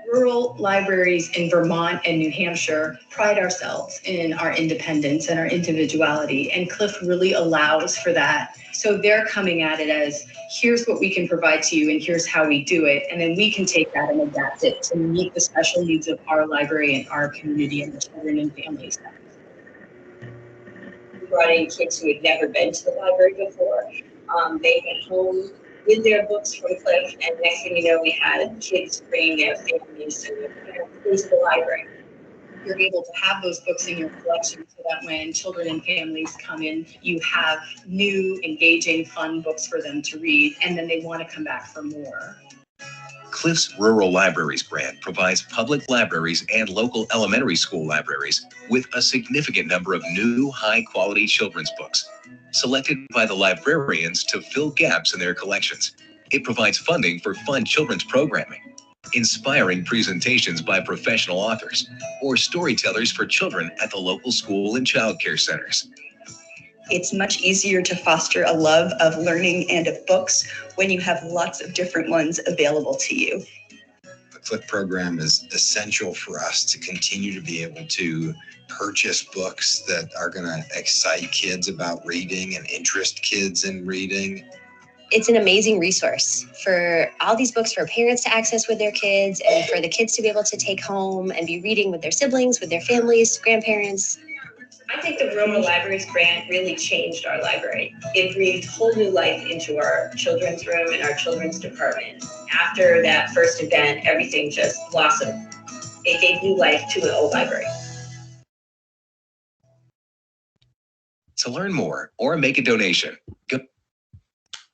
Rural libraries in Vermont and New Hampshire pride ourselves in our independence and our individuality, and Cliff really allows for that. So they're coming at it as, here's what we can provide to you and here's how we do it, and then we can take that and adapt it to meet the special needs of our library and our community and the children and families. We brought in kids who had never been to the library before. They went home with their books from Cliff, and next thing you know, we had kids bringing their families into the library. You're able to have those books in your collection so that when children and families come in, you have new, engaging, fun books for them to read, and then they want to come back for more. Cliff's Rural Libraries brand provides public libraries and local elementary school libraries with a significant number of new, high-quality children's books, selected by the librarians to fill gaps in their collections. It provides funding for fun children's programming, inspiring presentations by professional authors, or storytellers for children at the local school and child care centers. It's much easier to foster a love of learning and of books when you have lots of different ones available to you. CLIP program is essential for us to continue to be able to purchase books that are going to excite kids about reading and interest kids in reading. It's an amazing resource for all these books for parents to access with their kids and for the kids to be able to take home and be reading with their siblings, with their families, grandparents. I think the Rural Libraries grant really changed our library. It breathed whole new life into our children's room and our children's department. After that first event, everything just blossomed. It gave new life to an old library. To learn more or make a donation, go.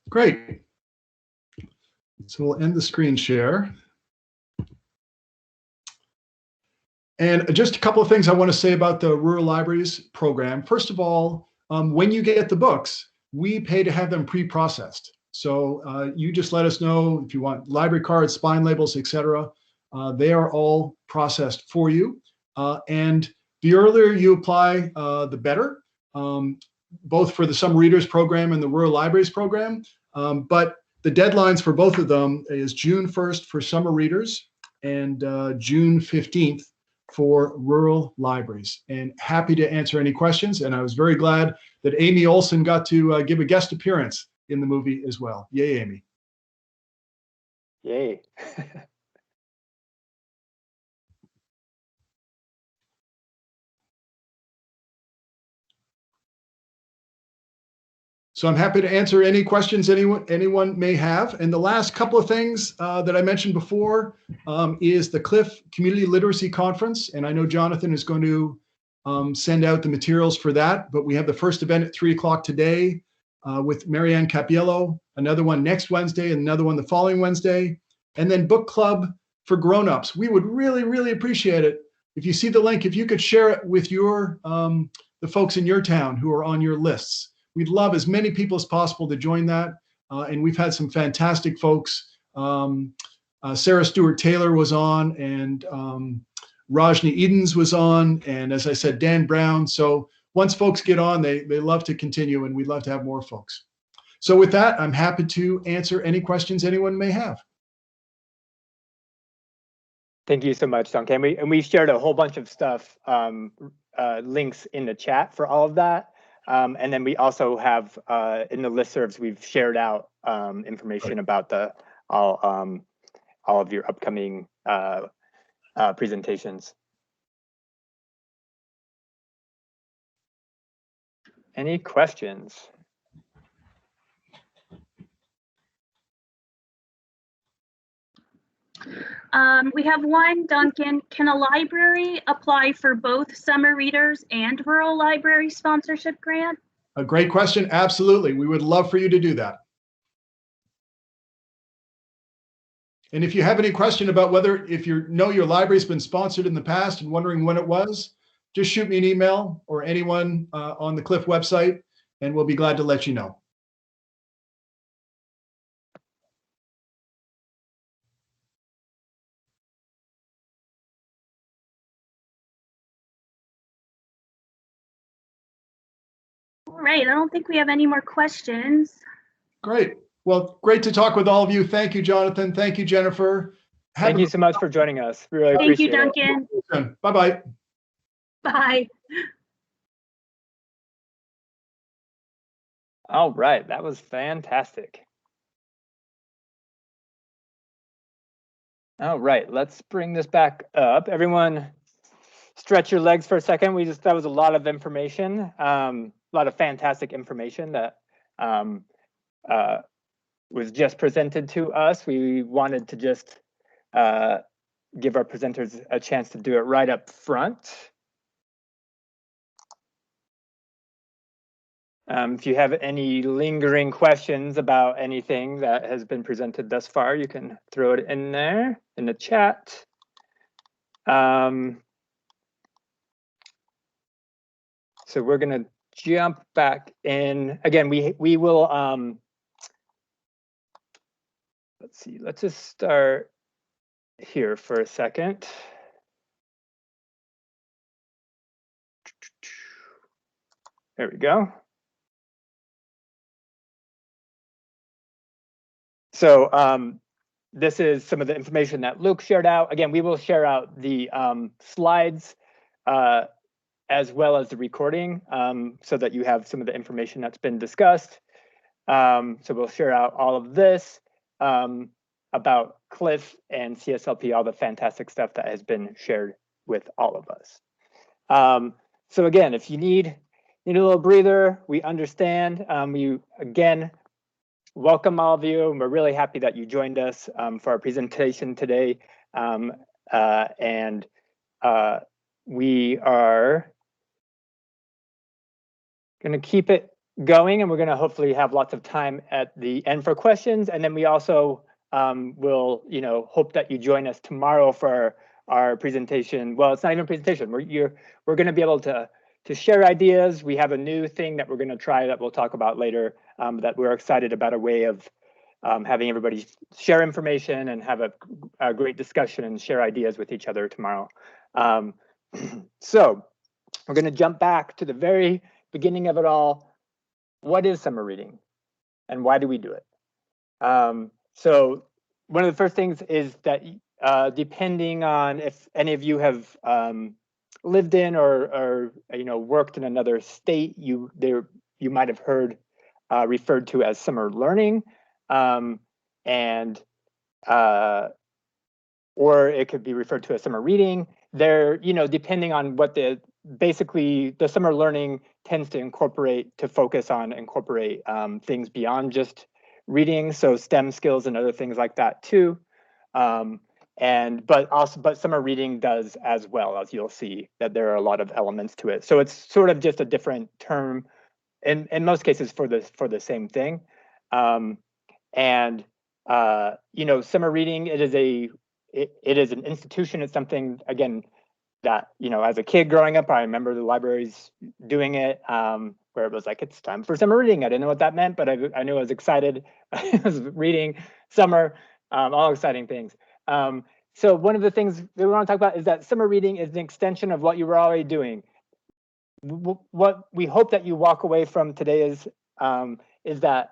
Great. So we'll end the screen share. And just a couple of things I want to say about the Rural Libraries program. First of all, when you get the books, we pay to have them pre-processed. So you just let us know if you want library cards, spine labels, etc. They are all processed for you. And the earlier you apply, the better, both for the Summer Readers program and the Rural Libraries program. But the deadlines for both of them is June 1st for Summer Readers and June 15th for Rural Libraries. And happy to answer any questions. And I was very glad that Amy Olsen got to give a guest appearance in the movie as well. Yay, Amy. Yay. So I'm happy to answer any questions anyone may have. And the last couple of things that I mentioned before is the Cliff Community Literacy Conference. And I know Jonathan is going to send out the materials for that. But we have the first event at 3 o'clock today with Marianne Capiello, another one next Wednesday, and another one the following Wednesday. And then book club for grown-ups. We would really, really appreciate it if you see the link, if you could share it with your the folks in your town who are on your lists. We'd love as many people as possible to join that. And we've had some fantastic folks. Sarah Stewart Taylor was on, and Rajni Edens was on, and as I said, Dan Brown. So once folks get on, they love to continue, and we'd love to have more folks. So with that, I'm happy to answer any questions anyone may have. Thank you so much, Duncan. And we shared a whole bunch of stuff, links in the chat for all of that. And then we also have in the listservs, we've shared out information about all of your upcoming presentations. Any questions? We have one, Duncan. Can a library apply for both Summer Readers and Rural Library sponsorship grant? A great question. Absolutely. We would love for you to do that. And if you have any question about whether, if you know your library's been sponsored in the past and wondering when it was, just shoot me an email or anyone on the Cliff website, and we'll be glad to let you know. All right, I don't think we have any more questions. Great. Well, great to talk with all of you. Thank you, Jonathan. Thank you, Jennifer. Thank you so much for joining us. We really appreciate it. Thank you, Duncan. Bye-bye. Bye. All right, that was fantastic. All right, let's bring this back up. Everyone stretch your legs for a second. That was a lot of information, a lot of fantastic information that was just presented to us. We wanted to just give our presenters a chance to do it right up front. If you have any lingering questions about anything that has been presented thus far, you can throw it in there in the chat. So we're going to jump back in. Again, we will, let's see, let's just start here for a second. There we go. So this is some of the information that Luke shared out. Again, we will share out the slides as well as the recording so that you have some of the information that's been discussed. So we'll share out all of this about Cliff and CSLP, all the fantastic stuff that has been shared with all of us. So again, if you need a little breather, we understand. We again welcome all of you, and we're really happy that you joined us for our presentation today. We are going to keep it going, and we're going to hopefully have lots of time at the end for questions. And then we also will, hope that you join us tomorrow for our presentation. Well, it's not even a presentation. We're going to be able to share ideas. We have a new thing that we're going to try that we'll talk about later. That we're excited about, a way of having everybody share information and have a great discussion and share ideas with each other tomorrow. So we're going to jump back to the very beginning of it all. What is summer reading and why do we do it? So one of the first things is that depending on if any of you have lived in or worked in another state, you might have heard referred to as summer learning, or it could be referred to as summer reading. There, depending on what basically the summer learning tends to incorporate things beyond just reading, so STEM skills and other things like that too. But summer reading does as well, as you'll see that there are a lot of elements to it. So it's sort of just a different term in most cases for the same thing. Summer reading, it is an institution. It's something, again, that as a kid growing up, I remember the libraries doing it, where it was like, it's time for summer reading. I didn't know what that meant, but I knew I was excited. I was reading summer, all exciting things. So one of the things that we want to talk about is that summer reading is an extension of what you were already doing. What we hope that you walk away from today is that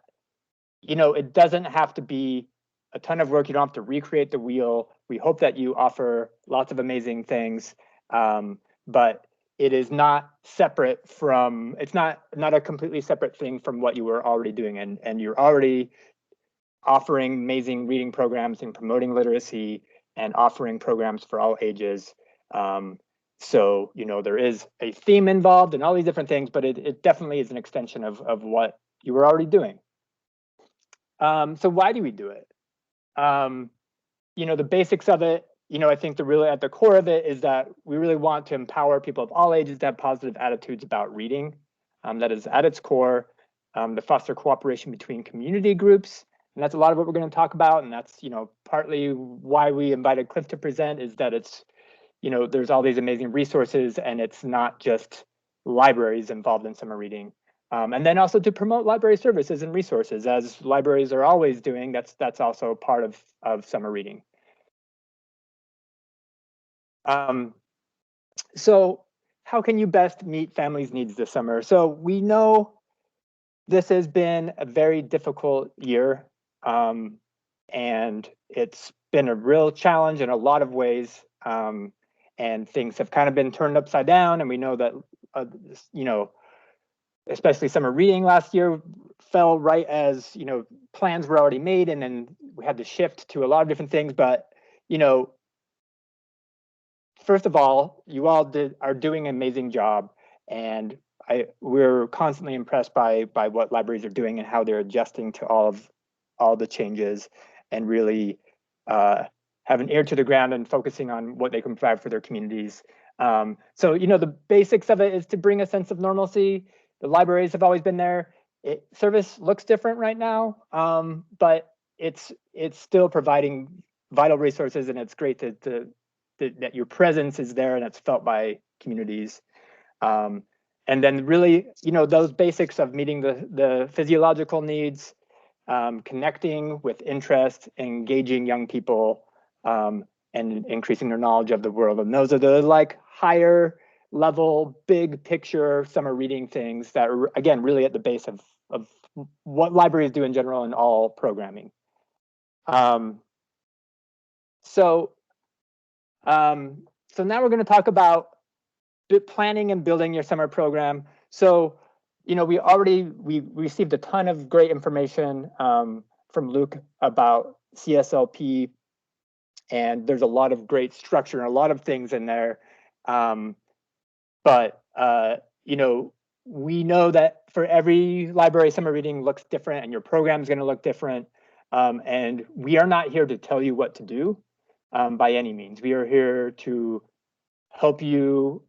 it doesn't have to be a ton of work. You don't have to recreate the wheel. We hope that you offer lots of amazing things, but it is not separate from. It's not a completely separate thing from what you were already doing, and you're already offering amazing reading programs and promoting literacy and offering programs for all ages. So, there is a theme involved and all these different things, but it definitely is an extension of what you were already doing. So why do we do it? The basics of it, I think really at the core of it is that we really want to empower people of all ages to have positive attitudes about reading. That is at its core, to foster cooperation between community groups. And that's a lot of what we're going to talk about. And that's, partly why we invited Cliff to present, is that it's, there's all these amazing resources, and it's not just libraries involved in summer reading. And then also to promote library services and resources, as libraries are always doing. That's also part of summer reading. So how can you best meet families' needs this summer? So we know this has been a very difficult year, and it's been a real challenge in a lot of ways, and things have kind of been turned upside down. And we know that, especially summer reading last year fell right as, plans were already made, and then we had to shift to a lot of different things. But, first of all, you all are doing an amazing job, and we're constantly impressed by what libraries are doing and how they're adjusting to all the changes, and really have an ear to the ground and focusing on what they can provide for their communities. So, the basics of it is to bring a sense of normalcy. The libraries have always been there. Service looks different right now, but it's still providing vital resources, and it's great that your presence is there and it's felt by communities. And then really, those basics of meeting the physiological needs, connecting with interest, engaging young people, and increasing their knowledge of the world. And those are the higher level, big picture summer reading things that are, again, really at the base of what libraries do in general in all programming. So so now we're going to talk about planning and building your summer program. So, you know, we received a ton of great information from Luke about CSLP, and there's a lot of great structure and a lot of things in there. But you know, we know that for every library, summer reading looks different, and your program is going to look different. And we are not here to tell you what to do by any means. We are here to help you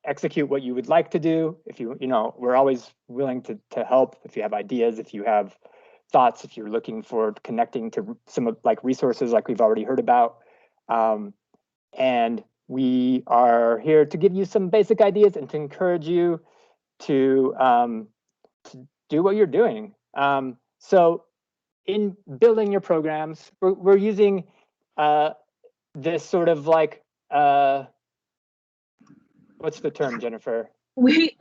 execute what you would like to do. If you know, we're always willing to help. If you have ideas, if you have thoughts, if you're looking for connecting to some of like resources like we've already heard about. And we are here to give you some basic ideas and to encourage you to do what you're doing. So in building your programs, we're using this sort of like, what's the term, Jennifer? We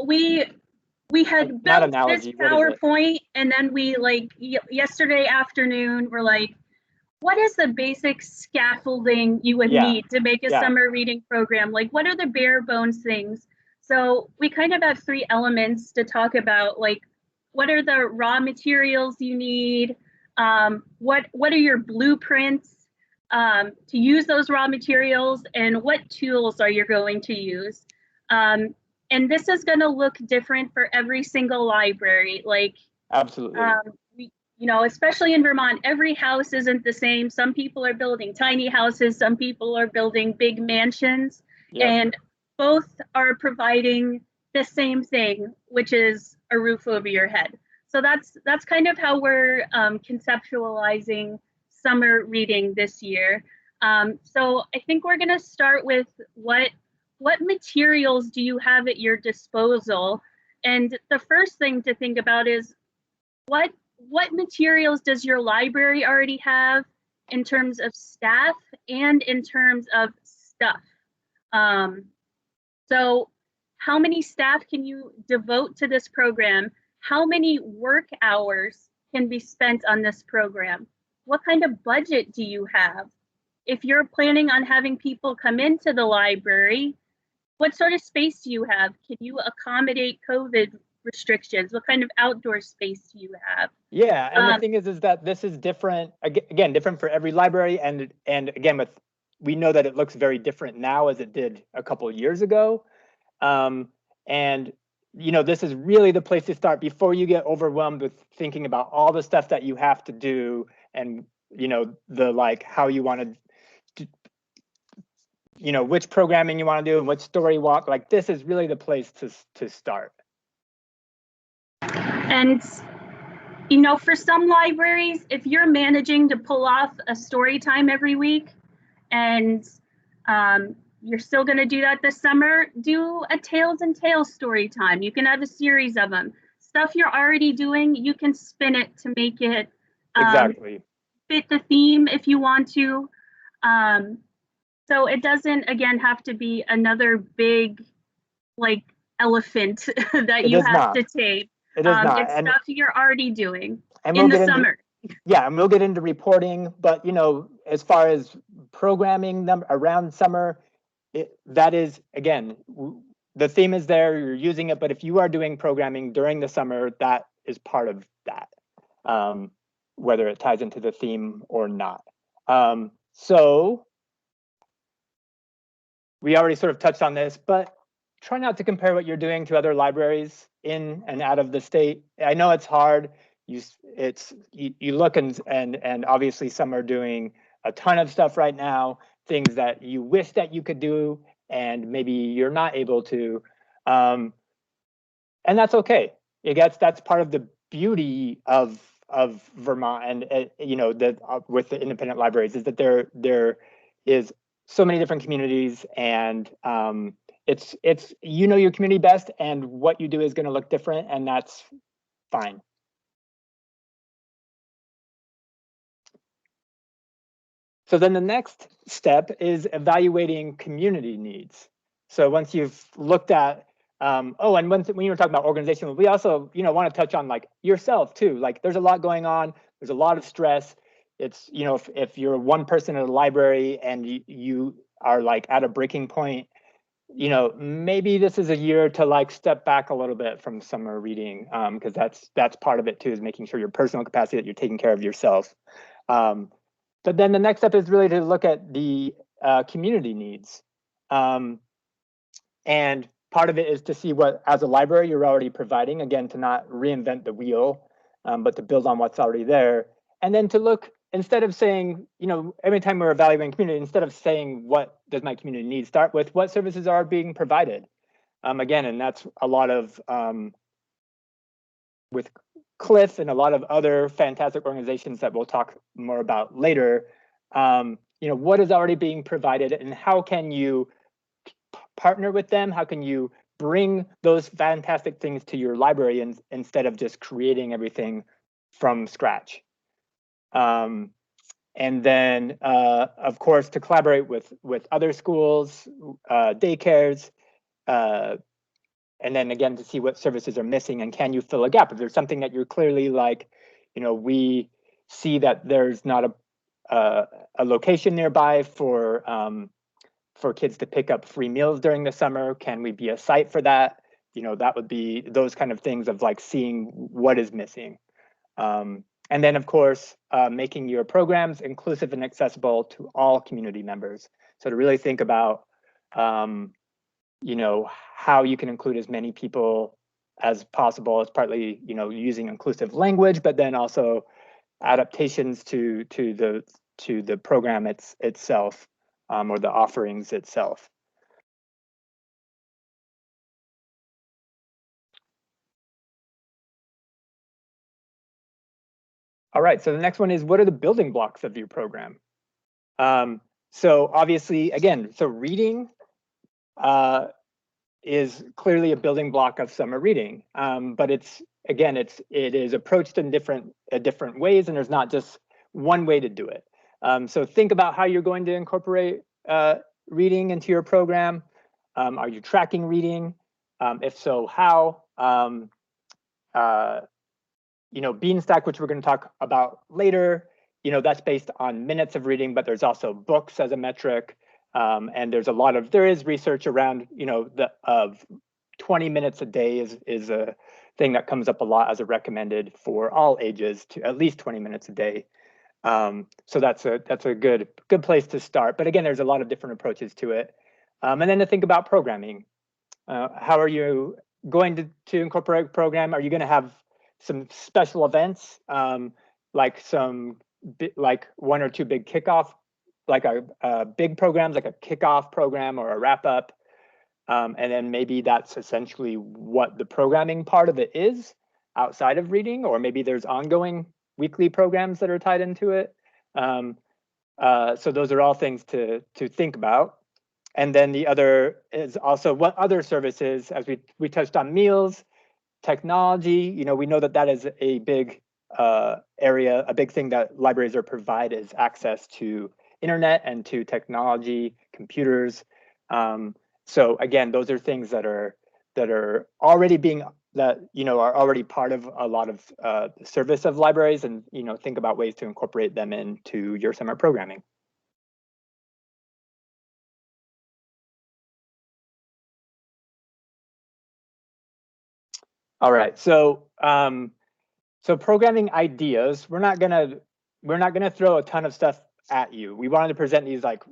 had built analogy, this PowerPoint, and then we like yesterday afternoon, we're like, what is the basic scaffolding you would need to make a summer reading program? Like, what are the bare bones things? So we kind of have 3 elements to talk about, like, what are the raw materials you need? What are your blueprints to use those raw materials, and what tools are you going to use? And this is going to look different for every single library. Like, absolutely. You know, especially in Vermont, every house isn't the same. Some people are building tiny houses, some people are building big mansions, and both are providing the same thing, which is a roof over your head. So that's kind of how we're conceptualizing summer reading this year. So I think we're going to start with what materials do you have at your disposal? And the first thing to think about is what materials does your library already have in terms of staff and in terms of stuff? So how many staff can you devote to this program? How many work hours can be spent on this program? What kind of budget do you have? If you're planning on having people come into the library, what sort of space do you have? Can you accommodate COVID restrictions? What kind of outdoor space do you have? Yeah, and the thing is that this is different, again, different for every library, and again, we know that it looks very different now as it did a couple of years ago. And you know, this is really the place to start before you get overwhelmed with thinking about all the stuff that you have to do, and you know, the like how you want to, you know, which programming you want to do and what story walk. Like, this is really the place to start. And you know, for some libraries, if you're managing to pull off a story time every week, and you're still going to do that this summer, do a Tales and Tales story time. You can have a series of them. Stuff you're already doing, you can spin it to make it exactly fit the theme if you want to. So it doesn't, again, have to be another big, like, elephant that you have to tape. It is not. It's stuff you're already doing and in the summer. Yeah, and we'll get into reporting, but you know, as far as programming them around summer, that is, again, the theme is there, you're using it, but if you are doing programming during the summer, that is part of that, whether it ties into the theme or not. So we already sort of touched on this, but try not to compare what you're doing to other libraries in and out of the state. I know it's hard. You look and obviously some are doing a ton of stuff right now, things that you wish that you could do and maybe you're not able to, and that's okay. That's part of the beauty of Vermont, and you know, that with the independent libraries is that there is so many different communities, and it's you know your community best, and what you do is going to look different, and that's fine. So then the next step is evaluating community needs. So once you've looked at, and when you were talking about organization, we also, you know, want to touch on like yourself too. Like, there's a lot going on. There's a lot of stress. it's, you know, if you're one person at a library and you are like at a breaking point, you know, maybe this is a year to like step back a little bit from summer reading, because that's part of it too, is making sure your personal capacity, that you're taking care of yourself. But then the next step is really to look at the community needs. And part of it is to see what, as a library, you're already providing, again, to not reinvent the wheel, but to build on what's already there. And then to look, instead of saying, you know, every time we're evaluating community, instead of saying, what does my community need, start with what services are being provided. Again, and that's a lot of, with Cliff and a lot of other fantastic organizations that we'll talk more about later, you know, what is already being provided and how can you partner with them? How can you bring those fantastic things to your library instead of just creating everything from scratch? And then, of course, to collaborate with other schools, daycares, and then again, to see what services are missing and can you fill a gap? If there's something that you're clearly like, you know, we see that there's not a location nearby for kids to pick up free meals during the summer, can we be a site for that? You know, that would be those kind of things of like seeing what is missing. And then, of course, making your programs inclusive and accessible to all community members. So to really think about, you know, how you can include as many people as possible. It's partly, you know, using inclusive language, but then also adaptations to the program itself, or the offerings itself. All right, so the next one is, what are the building blocks of your program? So obviously, again, so reading is clearly a building block of summer reading, but it is approached in different ways, and there's not just one way to do it. So think about how you're going to incorporate reading into your program. Are you tracking reading? If so, how? You know, Beanstack, which we're going to talk about later, you know, that's based on minutes of reading, but there's also books as a metric. And there is research around, you know, of 20 minutes a day is a thing that comes up a lot as a recommended for all ages, to at least 20 minutes a day. So that's a good place to start. But again, there's a lot of different approaches to it. And then to think about programming. How are you going to incorporate a program? Are you going to have some special events, like one or two big kickoff, like a big programs, like a kickoff program or a wrap up, and then maybe that's essentially what the programming part of it is outside of reading, or maybe there's ongoing weekly programs that are tied into it. So those are all things to think about. And then the other is also what other services, as we touched on meals, technology. You know, we know that is a big area, a big thing that libraries are provide is access to internet and to technology, computers. So again, those are things that are already are already part of a lot of the service of libraries, and you know, think about ways to incorporate them into your summer programming. All right, so programming ideas, we're not gonna throw a ton of stuff at you. We wanted to present these like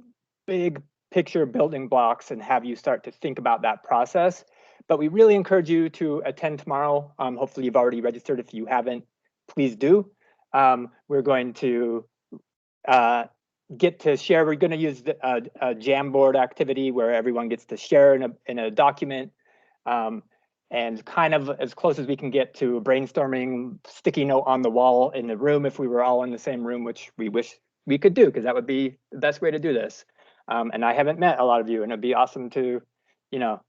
big picture building blocks and have you start to think about that process. But we really encourage you to attend tomorrow. Hopefully you've already registered. If you haven't, please do. We're going to get to share. We're going to use a Jamboard activity where everyone gets to share in a document. And kind of as close as we can get to brainstorming sticky note on the wall in the room if we were all in the same room, which we wish we could do, because that would be the best way to do this. And I haven't met a lot of you, and it'd be awesome to, you know,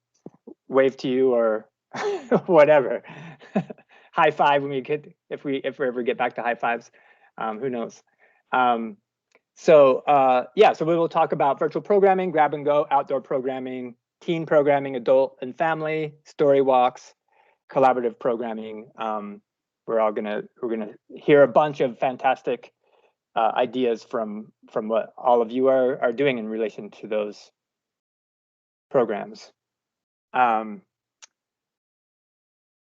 wave to you or whatever. High five when we get, if we ever get back to high fives, who knows? So we will talk about virtual programming, grab and go, outdoor programming, teen programming, adult and family, story walks, collaborative programming. We're gonna hear a bunch of fantastic ideas from what all of you are doing in relation to those programs. All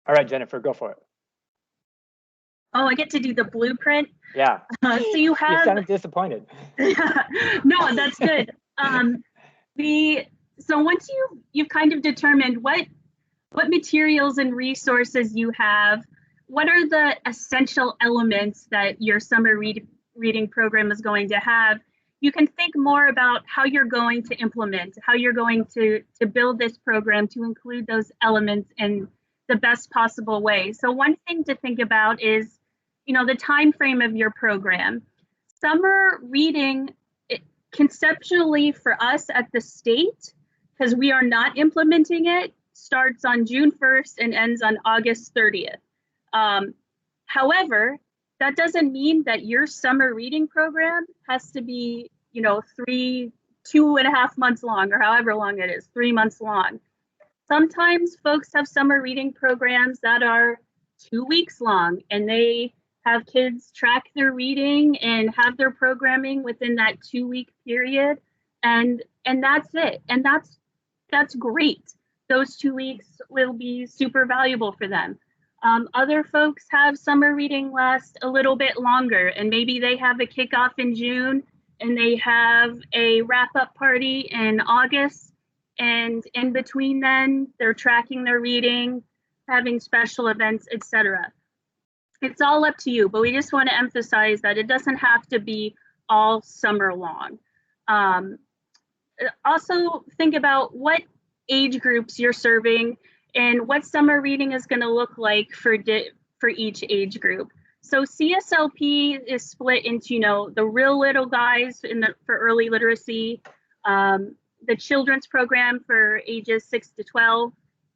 right, Jennifer, go for it. Oh, I get to do the blueprint. Yeah. So you have. You sounded disappointed. No, that's good. So once you've kind of determined what materials and resources you have, what are the essential elements that your summer reading program is going to have, you can think more about how you're going to implement, how you're going to build this program to include those elements in the best possible way. So one thing to think about is, the time frame of your program. Summer reading, conceptually for us at the state, because we are not implementing it, starts on June 1st and ends on August 30th. However, that doesn't mean that your summer reading program has to be, 2.5 months long, or however long it is, 3 months long. Sometimes folks have summer reading programs that are 2 weeks long, and they have kids track their reading and have their programming within that 2-week period, and that's it. And that's great. Those 2 weeks will be super valuable for them. Other folks have summer reading last a little bit longer, and maybe they have a kickoff in June and they have a wrap-up party in August, and in between then they're tracking their reading, having special events, etc. It's all up to you, but we just want to emphasize that it doesn't have to be all summer long. Also think about what age groups you're serving and what summer reading is going to look like for each age group. So CSLP is split into, the real little guys for early literacy, the children's program for ages 6 to 12,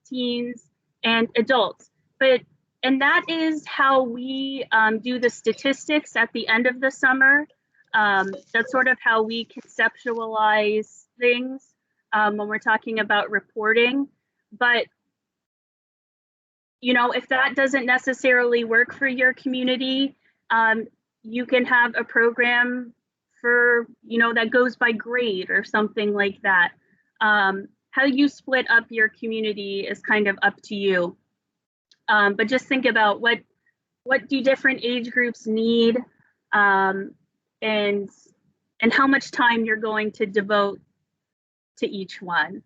teens, and adults. And that is how we do the statistics at the end of the summer. That's sort of how we conceptualize things when we're talking about reporting. But, if that doesn't necessarily work for your community, you can have a program for, that goes by grade or something like that. How you split up your community is kind of up to you. But just think about what do different age groups need, and how much time you're going to devote to each one.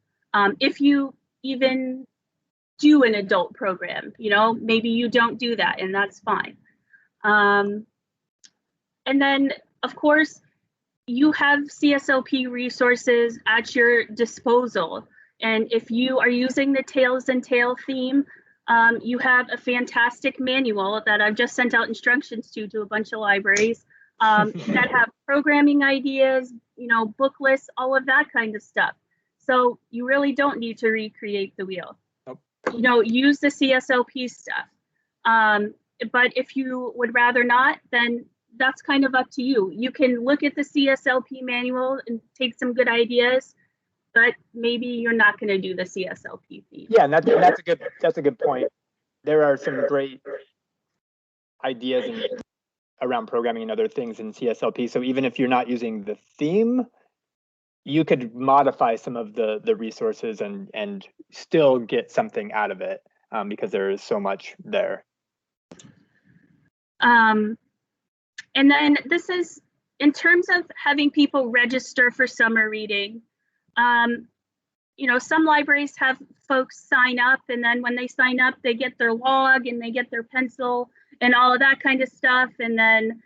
If you even do an adult program, maybe you don't do that, and that's fine. And then, of course, you have CSLP resources at your disposal. And if you are using the Tails and Tail theme, you have a fantastic manual that I've just sent out instructions to a bunch of libraries that have programming ideas, book lists, all of that kind of stuff. So you really don't need to recreate the wheel. Nope. Use the CSLP stuff. But if you would rather not, then that's kind of up to you. You can look at the CSLP manual and take some good ideas, but maybe you're not going to do the CSLP theme. Yeah, and that's a good point. There are some great ideas around programming and other things in CSLP. So even if you're not using the theme, you could modify some of the resources and still get something out of it, because there is so much there. And then this is in terms of having people register for summer reading. Some libraries have folks sign up, and then when they sign up, they get their log and they get their pencil and all of that kind of stuff. And then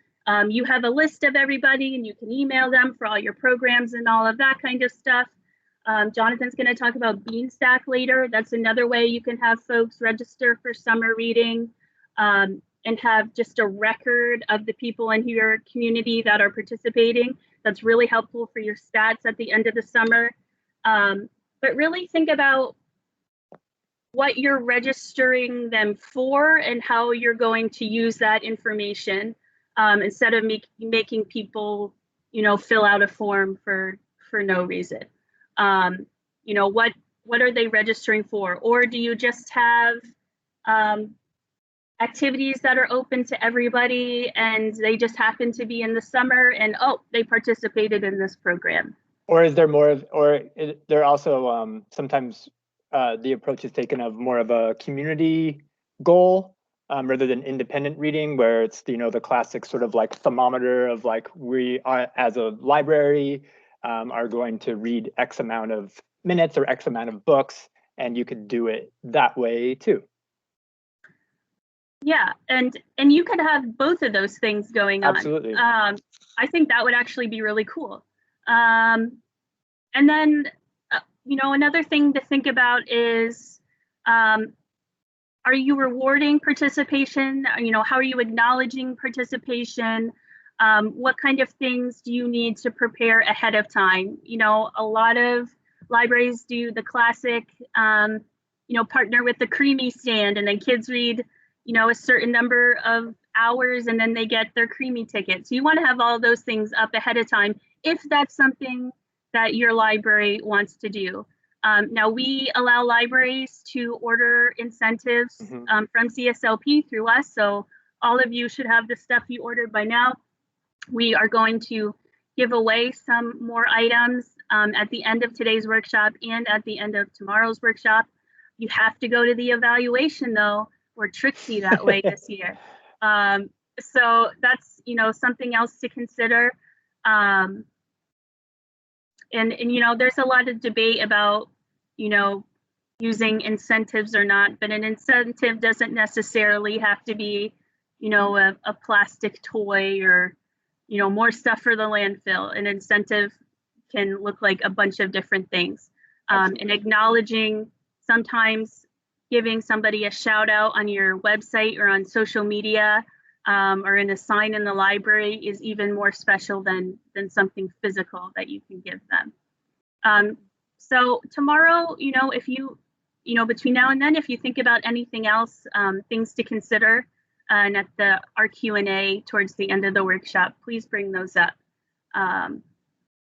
you have a list of everybody, and you can email them for all your programs and all of that kind of stuff. Jonathan's going to talk about Beanstack later. That's another way you can have folks register for summer reading, and have just a record of the people in your community that are participating. That's really helpful for your stats at the end of the summer. But really think about what you're registering them for and how you're going to use that information, instead of making people, fill out a form for no reason. What are they registering for? Or do you just have activities that are open to everybody, and they just happen to be in the summer, and oh, they participated in this program. Or is there more of, or is there also sometimes the approach is taken of more of a community goal rather than independent reading, where it's, you know, the classic sort of like thermometer of like, we are, as a library are going to read X amount of minutes or X amount of books, and you could do it that way too. Yeah, and you could have both of those things going on. Absolutely. I think that would actually be really cool. And then, you know, another thing to think about is, are you rewarding participation? You know, how are you acknowledging participation? What kind of things do you need to prepare ahead of time? You know, a lot of libraries do the classic, you know, partner with the creamy stand, and then kids read, you know, a certain number of hours, and then they get their creamy ticket. So you want to have all those things up ahead of time if that's something that your library wants to do. Now, we allow libraries to order incentives from CSLP through us, so all of you should have the stuff you ordered by now. We are going to give away some more items at the end of today's workshop and at the end of tomorrow's workshop. You have to go to the evaluation, though. We're tricksy that way this year. So that's, you know, something else to consider. And you know, there's a lot of debate about, you know, using incentives or not, but an incentive doesn't necessarily have to be, you know, a plastic toy or, you know, more stuff for the landfill. An incentive can look like a bunch of different things. And acknowledging, sometimes giving somebody a shout out on your website or on social media, or in a sign in the library is even more special than something physical that you can give them. So tomorrow, you know, if you know, between now and then, if you think about anything else, things to consider, and at our Q&A towards the end of the workshop, please bring those up.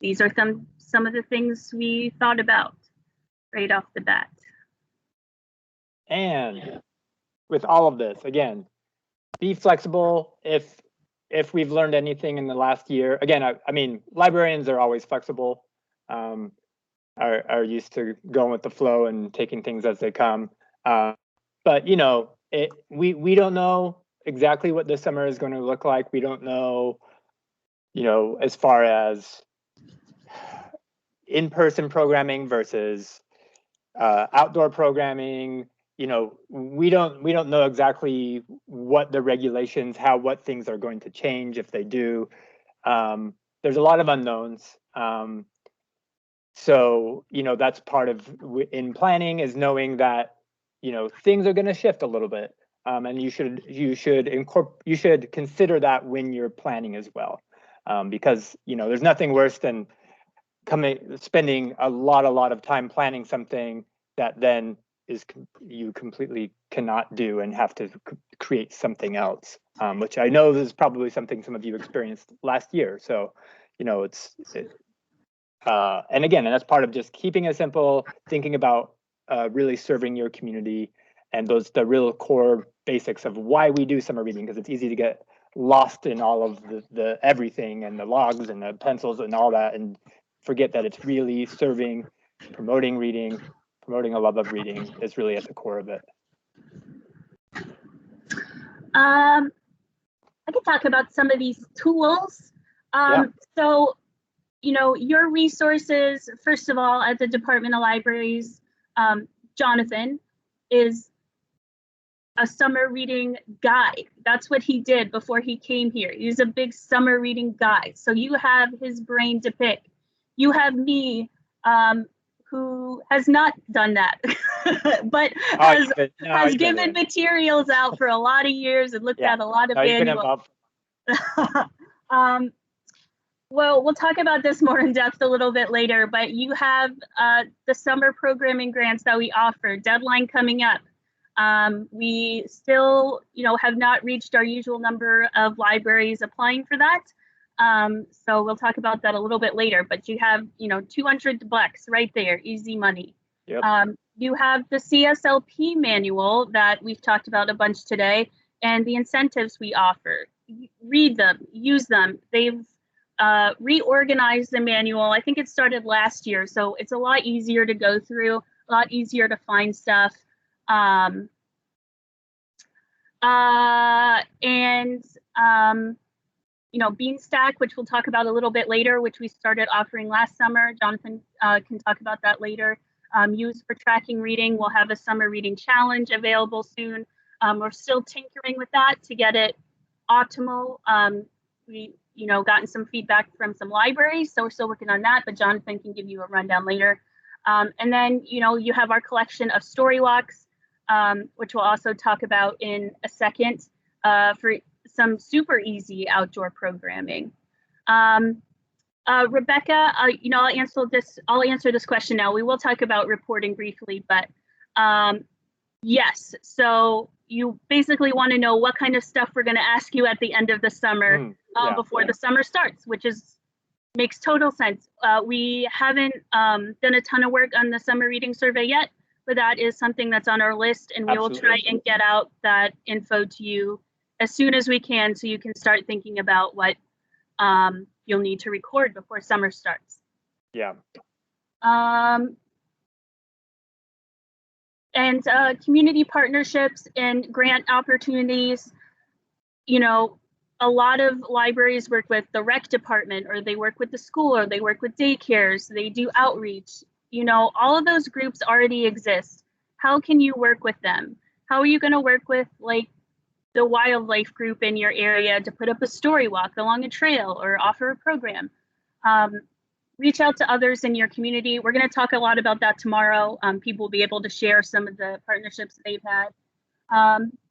These are some of the things we thought about right off the bat. And with all of this, again, be flexible. If we've learned anything in the last year, again, I mean, librarians are always flexible, are used to going with the flow and taking things as they come. But you know, we don't know exactly what this summer is going to look like. We don't know, you know, as far as in-person programming versus outdoor programming. You know, we don't know exactly what the regulations, what things are going to change if they do. There's a lot of unknowns. So, you know, that's part of in planning, is knowing that, you know, things are going to shift a little bit, and you should consider that when you're planning as well, because, you know, there's nothing worse than spending a lot of time planning something that then you completely cannot do and have to create something else, which I know is probably something some of you experienced last year. So, you know, and again, and that's part of just keeping it simple, thinking about really serving your community, and the real core basics of why we do summer reading, because it's easy to get lost in all of the everything and the logs and the pencils and all that, and forget that it's really serving, promoting reading, promoting a love of reading is really at the core of it. I could talk about some of these tools. So, you know, your resources, first of all, at the Department of Libraries, Jonathan is a summer reading guide. That's what he did before he came here. He's a big summer reading guide. So you have his brain to pick. You have me, who has not done that, but has given materials out for a lot of years and looked at a lot of manuals. Well, we'll talk about this more in depth a little bit later, but you have the summer programming grants that we offer, deadline coming up. We still, you know, have not reached our usual number of libraries applying for that. So we'll talk about that a little bit later, but you have, you know, $200 right there, easy money. Yep. You have the CSLP manual that we've talked about a bunch today. and the incentives we offer. Read them, use them. They've reorganized the manual. I think it started last year, so it's a lot easier to go through, a lot easier to find stuff. You know, Beanstack, which we'll talk about a little bit later, which we started offering last summer. Jonathan can talk about that later. Used for tracking reading, we'll have a summer reading challenge available soon. We're still tinkering with that to get it optimal. We, you know, gotten some feedback from some libraries, so we're still working on that, but Jonathan can give you a rundown later. And then, you know, you have our collection of story walks, which we'll also talk about in a second, for some super easy outdoor programming. Rebecca, you know, I'll answer this question now. We will talk about reporting briefly, but yes, so you basically want to know what kind of stuff we're going to ask you at the end of the summer, before the summer starts, which makes total sense. We haven't done a ton of work on the summer reading survey yet, but that is something that's on our list, and we will try and get out that info to you as soon as we can, so you can start thinking about what you'll need to record before summer starts. Yeah. And community partnerships and grant opportunities. You know, a lot of libraries work with the rec department, or they work with the school, or they work with daycares, they do outreach. You know, all of those groups already exist. How can you work with them? How are you going to work with, like, the wildlife group in your area to put up a story walk along a trail or offer a program? Reach out to others in your community. We're going to talk a lot about that tomorrow. People will be able to share some of the partnerships they've had.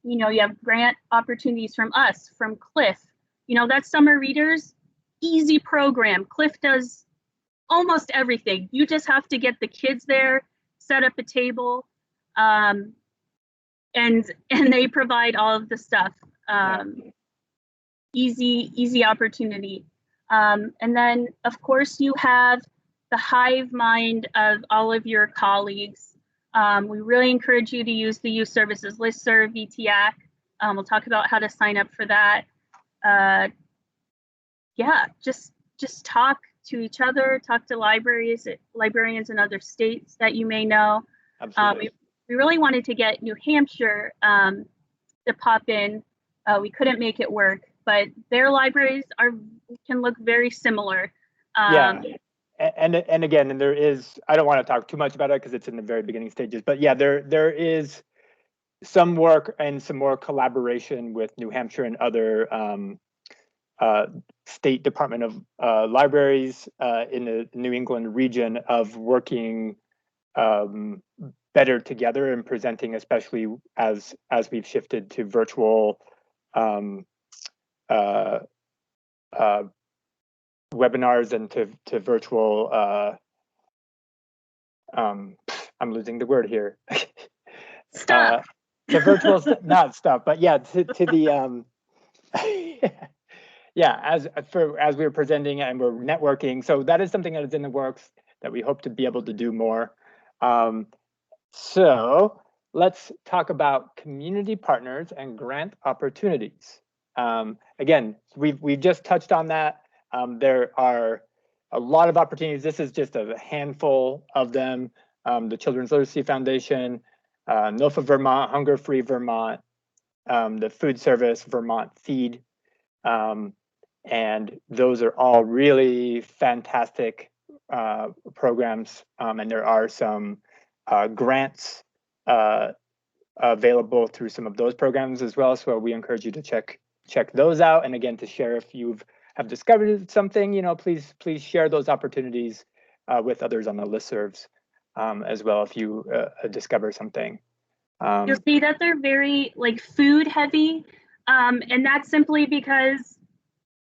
You know, you have grant opportunities from us, from Cliff. You know, that's Summer Readers, easy program. Cliff does almost everything. You just have to get the kids there, set up a table, and they provide all of the stuff. Easy opportunity. And then, of course, you have the hive mind of all of your colleagues. We really encourage you to use the Youth Services Listserv, VTLIB. We'll talk about how to sign up for that. Yeah, just talk to each other, talk to librarians in other states that you may know. Absolutely. We really wanted to get New Hampshire to pop in. We couldn't make it work, but their libraries can look very similar. Yeah, and again, there is, I don't want to talk too much about it because it's in the very beginning stages, but yeah, there is some work and some more collaboration with New Hampshire and other state Department of Libraries in the New England region of working better together and presenting, especially as we've shifted to virtual webinars and to virtual I'm losing the word here. Stuff. To virtual not stuff, but yeah, to the yeah, as we were presenting and we're networking. So that is something that is in the works that we hope to be able to do more. So let's talk about community partners and grant opportunities. Again, we've just touched on that. There are a lot of opportunities. This is just a handful of them. The Children's Literacy Foundation, NOFA Vermont, Hunger Free Vermont, the Food Service Vermont Feed, and those are all really fantastic programs. And there are some grants available through some of those programs as well. So we encourage you to check those out. And again, to share if you have discovered something, you know, please share those opportunities with others on the listservs as well if you discover something. You'll see that they're very like food heavy, and that's simply because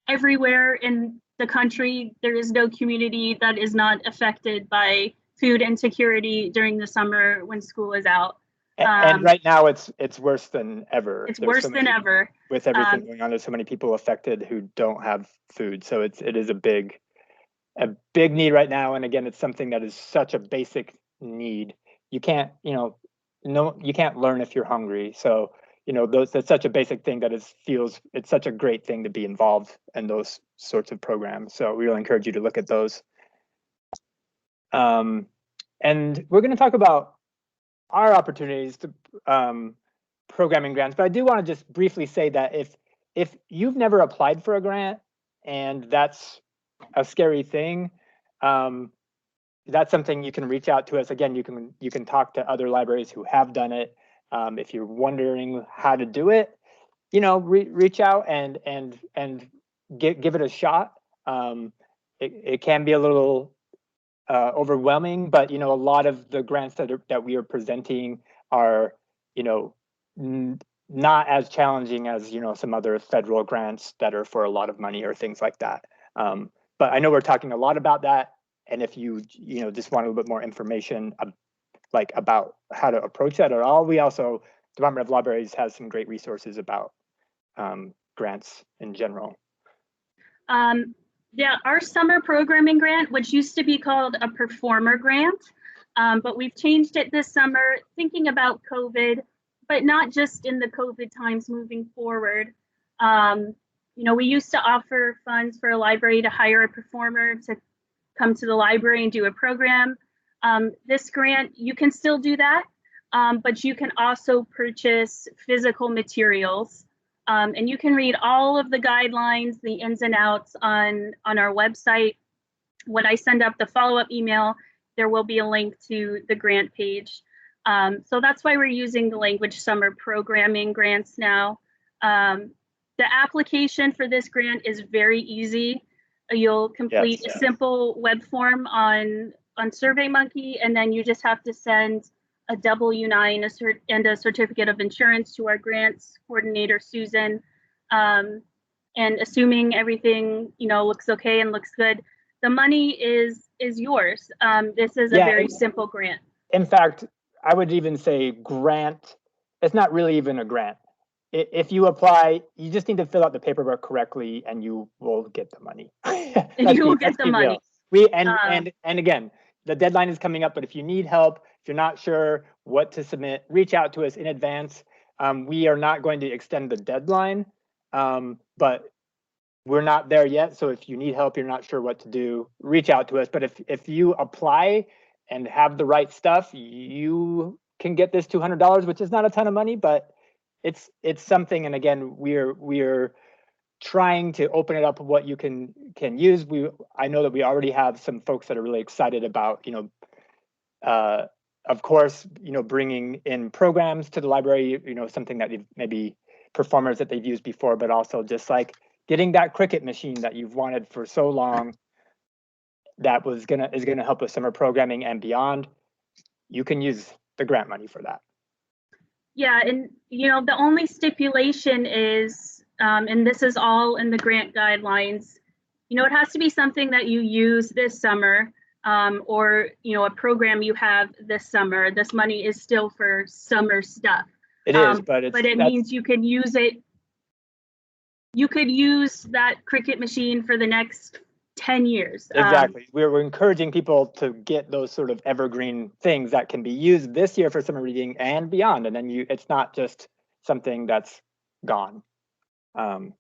everywhere in the country there is no community that is not affected by food insecurity during the summer when school is out. And right now it's worse than ever. It's worse than ever. With everything going on, there's so many people affected who don't have food. So it is a big need right now. And again, it's something that is such a basic need. You can't, you can't learn if you're hungry. So, that's such a basic thing that it's such a great thing to be involved in those sorts of programs. So we really encourage you to look at those. And we're going to talk about our opportunities to programming grants, but I do want to just briefly say that if you've never applied for a grant and that's a scary thing, that's something you can reach out to us. Again, you can talk to other libraries who have done it. If you're wondering how to do it, reach out and give it a shot. It can be a little overwhelming, but a lot of the grants that we are presenting are not as challenging as some other federal grants that are for a lot of money or things like that. But I know we're talking a lot about that, and if you just want a little bit more information about how to approach that at all, we also, Department of Libraries has some great resources about grants in general. Yeah, our summer programming grant, which used to be called a performer grant, but we've changed it this summer, thinking about COVID, but not just in the COVID times moving forward. We used to offer funds for a library to hire a performer to come to the library and do a program. This grant, you can still do that, but you can also purchase physical materials. And you can read all of the guidelines, the ins and outs on our website. When I send up the follow-up email, there will be a link to the grant page. So that's why we're using the language summer programming grants now. The application for this grant is very easy. You'll complete a simple web form on SurveyMonkey, and then you just have to send a W-9 and a certificate of insurance to our grants coordinator, Susan. And assuming everything looks okay and looks good, the money is yours. This is a very simple grant. In fact, I would even say grant. It's not really even a grant. If you apply, you just need to fill out the paperwork correctly, and you will get the money. You will get the money. And again, the deadline is coming up, but if you need help, if you're not sure what to submit, reach out to us in advance. We are not going to extend the deadline, but we're not there yet. So if you need help, you're not sure what to do, reach out to us. But if you apply and have the right stuff, you can get this $200, which is not a ton of money, but it's something. And again, we're trying to open it up what you can use. I know that we already have some folks that are really excited about, of course, bringing in programs to the library, something that maybe performers that they've used before, but also just like getting that Cricut machine that you've wanted for so long that is gonna help with summer programming and beyond. You can use the grant money for that. Yeah, and the only stipulation is, and this is all in the grant guidelines, it has to be something that you use this summer, or a program you have this summer. This money is still for summer stuff. It is, but it means you can use it. You could use that Cricut machine for the next 10 years. Exactly. We're encouraging people to get those sort of evergreen things that can be used this year for summer reading and beyond. And then it's not just something that's gone. And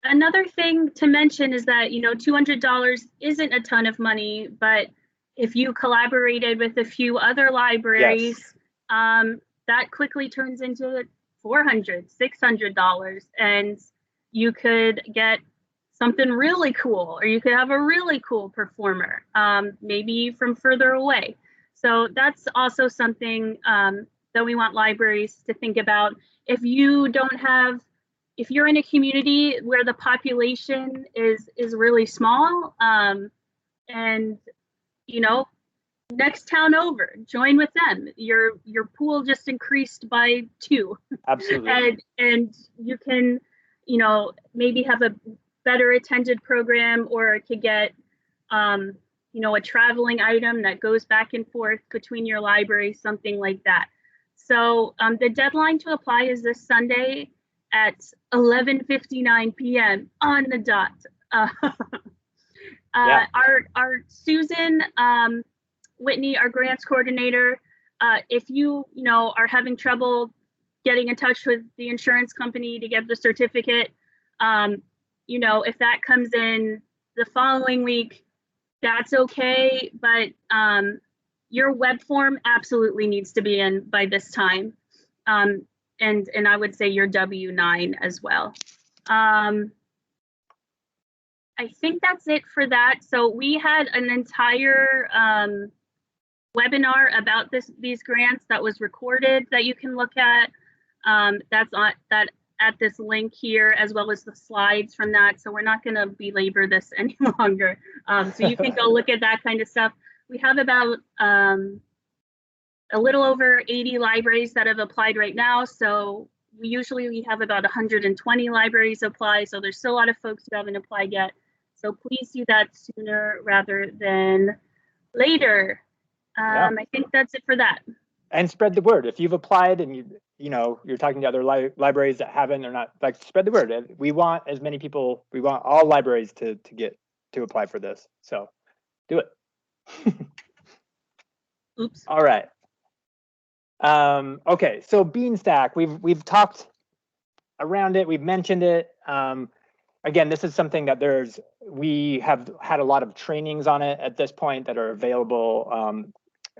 another thing to mention is that, $200 isn't a ton of money, but if you collaborated with a few other libraries, that quickly turns into $400, $600, and you could get something really cool, or you could have a really cool performer, maybe from further away. So that's also something that we want libraries to think about. If you're in a community where the population is really small, and next town over, join with them. Your pool just increased by 2. Absolutely. and you can, maybe have a better attended program, or it could get, a traveling item that goes back and forth between your libraries, something like that. So the deadline to apply is this Sunday at 11:59 p.m. on the dot. Our Susan Whitney, our grants coordinator, if you are having trouble getting in touch with the insurance company to get the certificate. You know, if that comes in the following week, that's okay, but your web form absolutely needs to be in by this time. And I would say your W-9 as well. I think that's it for that. So we had an entire webinar about these grants that was recorded that you can look at. That's at this link here, as well as the slides from that. So we're not going to belabor this any longer. So you can go look at that kind of stuff. We have about a little over 80 libraries that have applied right now. So we have about 120 libraries apply. So there's still a lot of folks who haven't applied yet. So please do that sooner rather than later. I think that's it for that. And spread the word. If you've applied and you're talking to other libraries that haven't or not, like, spread the word. We want as many people. We want all libraries to apply for this. So do it. Oops. All right. Okay. So Beanstack, we've talked around it. We've mentioned it. Again, this is something that we have had a lot of trainings on it at this point that are available.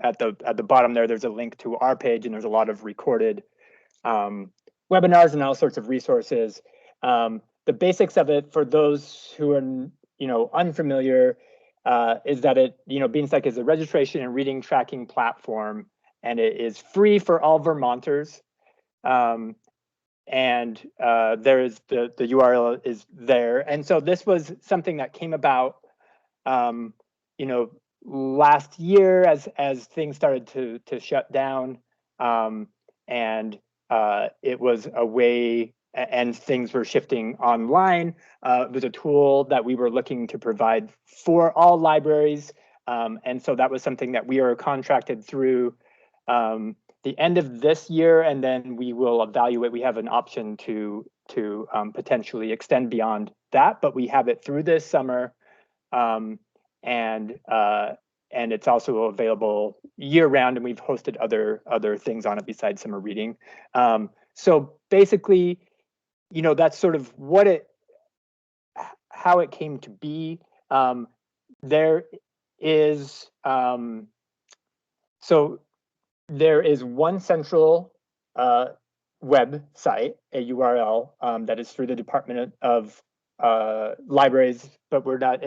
At the bottom there's a link to our page, and there's a lot of recorded webinars and all sorts of resources. The basics of it, for those who are unfamiliar, is that Beanstack is a registration and reading tracking platform, and it is free for all Vermonters. And there is the URL is there. And so this was something that came about, last year as things started to shut down, and it was a way, and things were shifting online. It was a tool that we were looking to provide for all libraries, and so that was something that we are contracted through the end of this year, and then we will evaluate. We have an option to potentially extend beyond that, but we have it through this summer, and it's also available year round. And we've hosted other things on it besides summer reading. So basically, that's sort of how it came to be. There is there is one central website, a URL that is through the Department of Libraries, but we're not.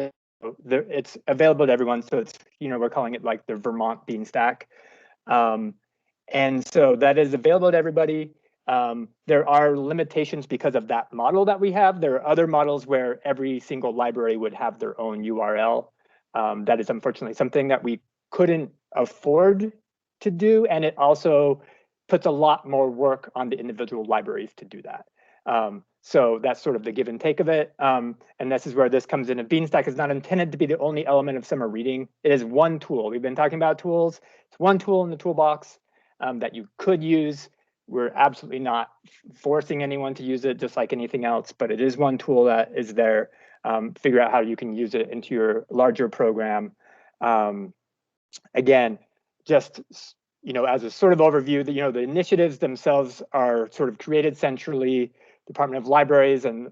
It's available to everyone, so it's we're calling it like the Vermont Beanstack, and so that is available to everybody. There are limitations because of that model that we have. There are other models where every single library would have their own URL. That is unfortunately something that we couldn't afford to do, and it also puts a lot more work on the individual libraries to do that. So that's sort of the give and take of it, and this is where this comes in. And Beanstack is not intended to be the only element of summer reading. It is one tool. We've been talking about tools. It's one tool in the toolbox that you could use. We're absolutely not forcing anyone to use it, just like anything else, but it is one tool that is there. Figure out how you can use it into your larger program. Again, just as a sort of overview, the initiatives themselves are sort of created centrally, Department of Libraries and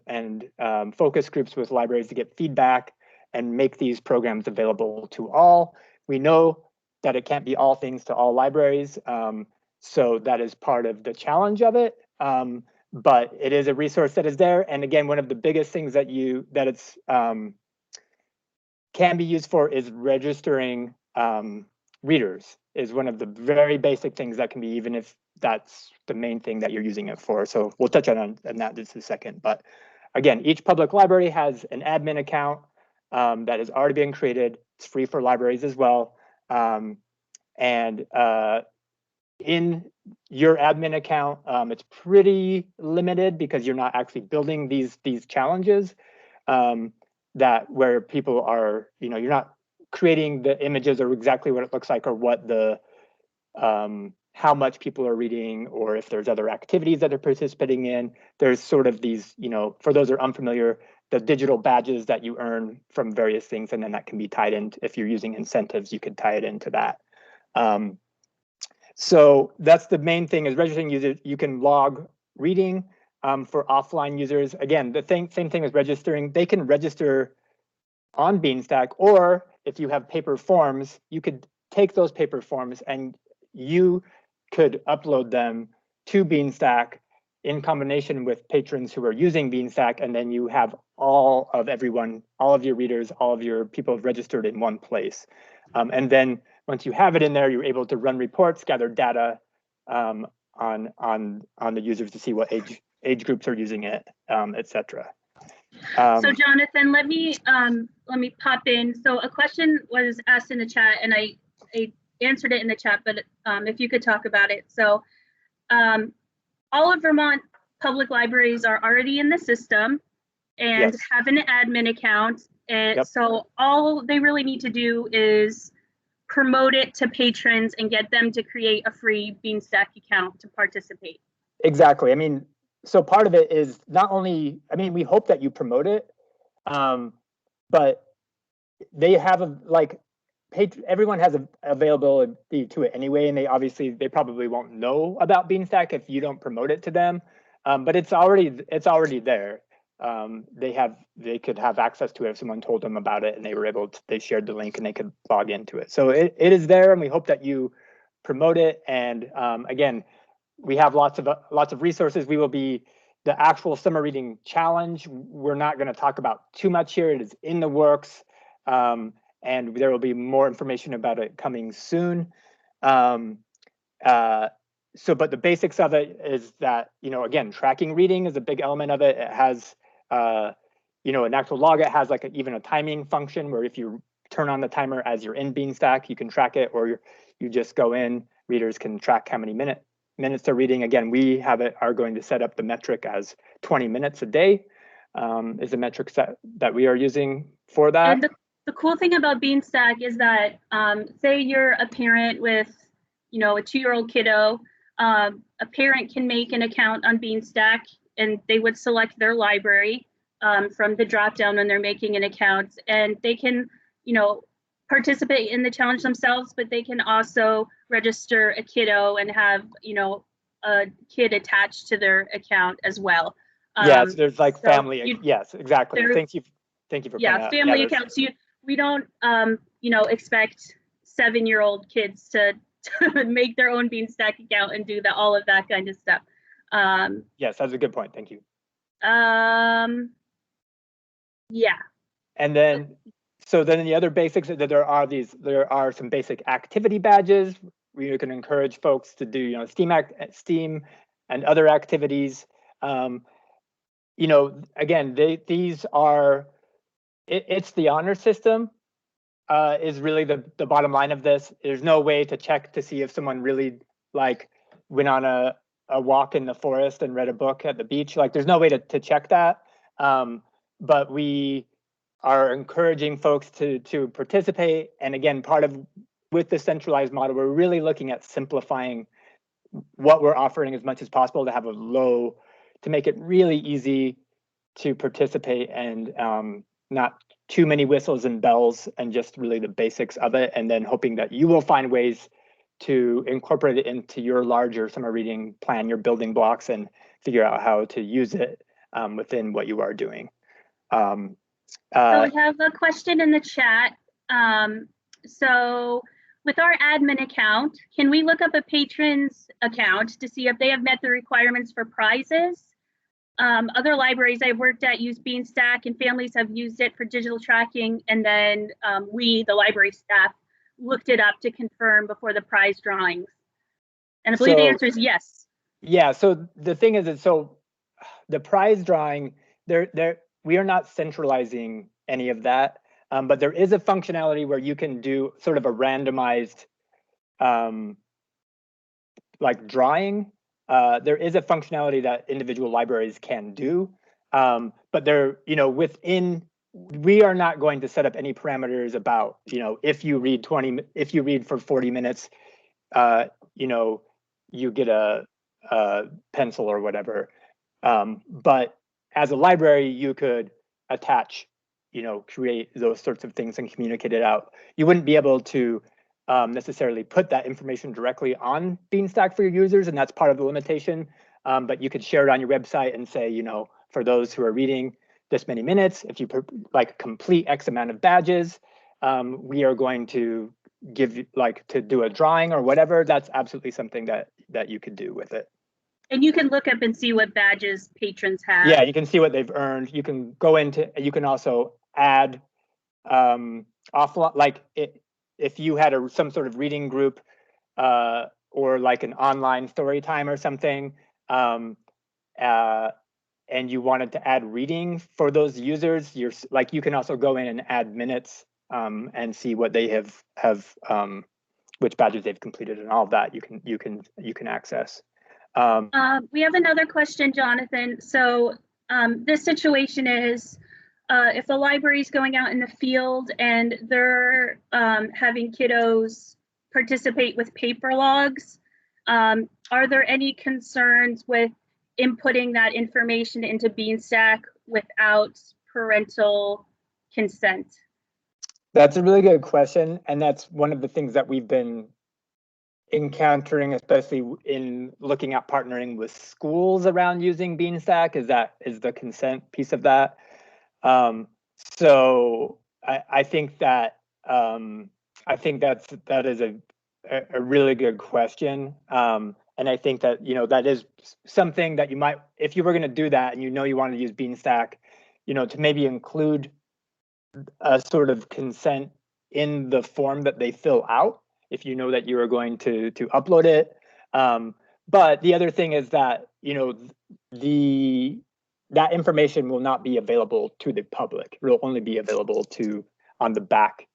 focus groups with libraries to get feedback and make these programs available to all. We know that it can't be all things to all libraries, so that is part of the challenge of it. But it is a resource that is there, and again, one of the biggest things that it's can be used for is registering readers. Is one of the very basic things that can be, even if that's the main thing that you're using it for. So we'll touch on that just a second. But again, each public library has an admin account that has already been created. It's free for libraries as well. And in your admin account, it's pretty limited because you're not actually building these challenges that where people are, you're not creating the images or exactly what it looks like or what the how much people are reading, or if there's other activities that they're participating in. There's sort of these, for those who are unfamiliar, the digital badges that you earn from various things, and then that can be tied in. If you're using incentives, you could tie it into that. So that's the main thing, is registering users. You can log reading for offline users. Again, the same thing as registering. They can register on Beanstack, or if you have paper forms, you could take those paper forms and you could upload them to Beanstack in combination with patrons who are using Beanstack, and then you have all of your readers, all of your people registered in one place. And then once you have it in there, you're able to run reports, gather data on the users to see what age groups are using it, etc. So Jonathan, let me pop in. So a question was asked in the chat, and I answered it in the chat, but if you could talk about it. So all of Vermont public libraries are already in the system and Yes. have an admin account. And Yep. so all they really need to do is promote it to patrons and get them to create a free Beanstack account to participate. Exactly. I mean, so part of it is not only, I mean, we hope that you promote it, but they have everyone has availability to it anyway, and they probably won't know about Beanstack if you don't promote it to them. But it's already there. They could have access to it if someone told them about it and they shared the link and they could log into it. So it is there, and we hope that you promote it. And again, we have lots of resources. We will be the actual summer reading challenge. We're not going to talk about too much here. It is in the works. And there will be more information about it coming soon. But the basics of it is that, again, tracking reading is a big element of it. It has, an actual log. It has even a timing function where if you turn on the timer as you're in Beanstack, you can track it, or you just go in. Readers can track how many minutes they're reading. Again, we are going to set up the metric as 20 minutes a day is the metric that we are using for that. And the cool thing about Beanstack is that, say you're a parent with, a 2-year-old kiddo, a parent can make an account on Beanstack and they would select their library from the drop-down when they're making an account, and they can, participate in the challenge themselves, but they can also register a kiddo and have, a kid attached to their account as well. Yes, there's family. Yes, exactly. Thank you for pointing out. Family accounts. We don't, expect 7-year-old kids to make their own Beanstack account and do all of that kind of stuff. Yes, that's a good point. Thank you. Yeah. And then, the other basics that there are some basic activity badges where you can encourage folks to do, STEAM and other activities. Again, these are. It's the honor system is really the bottom line of this. There's no way to check to see if someone really went on a walk in the forest and read a book at the beach. There's no way to check that. But we are encouraging folks to participate. And again, with the centralized model, we're really looking at simplifying what we're offering as much as possible to make it really easy to participate and not too many whistles and bells, and just really the basics of it, and then hoping that you will find ways to incorporate it into your larger summer reading plan, your building blocks, and figure out how to use it within what you are doing. So we have a question in the chat. So with our admin account, can we look up a patron's account to see if they have met the requirements for prizes? Other libraries I've worked at use Beanstack, and families have used it for digital tracking. And then we, the library staff, looked it up to confirm before the prize drawings. And I believe the answer is yes. Yeah, so the thing is the prize drawing, we are not centralizing any of that, but there is a functionality where you can do sort of a randomized drawing. There is a functionality that individual libraries can do, but we are not going to set up any parameters about, if you read for 40 minutes, you get a pencil or whatever. But as a library, you could attach, create those sorts of things and communicate it out. You wouldn't be able to necessarily put that information directly on Beanstack for your users, and that's part of the limitation. But you could share it on your website and say, you know, for those who are reading this many minutes, if you like complete X amount of badges, we are going to give you to do a drawing or whatever. That's absolutely something that you could do with it. And you can look up and see what badges patrons have. Yeah, you can see what they've earned. You can go into, you can also add offline, like if you had some sort of reading group or like an online story time or something, and you wanted to add reading for those users, you can also go in and add minutes and see what they have which badges they've completed, and all of that you can access. We have another question, Jonathan. So this situation is if the library is going out in the field and they're having kiddos participate with paper logs, are there any concerns with inputting that information into Beanstack without parental consent? That's a really good question, and that's one of the things that we've been encountering, especially in looking at partnering with schools around using Beanstack, is the consent piece of that. So I think that that is a really good question. And I think that, you know, that is something that you might, if you were going to do that and you know you want to use Beanstack, you know, to maybe include a sort of consent in the form that they fill out, if you know that you are going to upload it. But the other thing is that, you know, that information will not be available to the public. It will only be available on the back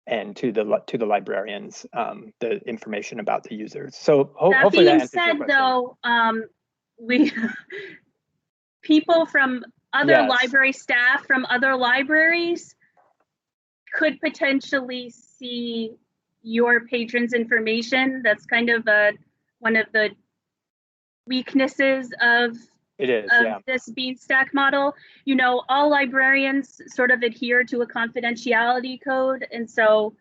and to the librarians, the information about the users. So hopefully that answers your question. Though, people from other library staff from other libraries could potentially see your patrons' information. That's kind of one of the weaknesses of this Beanstack model. You know, all librarians sort of adhere to a confidentiality code, and so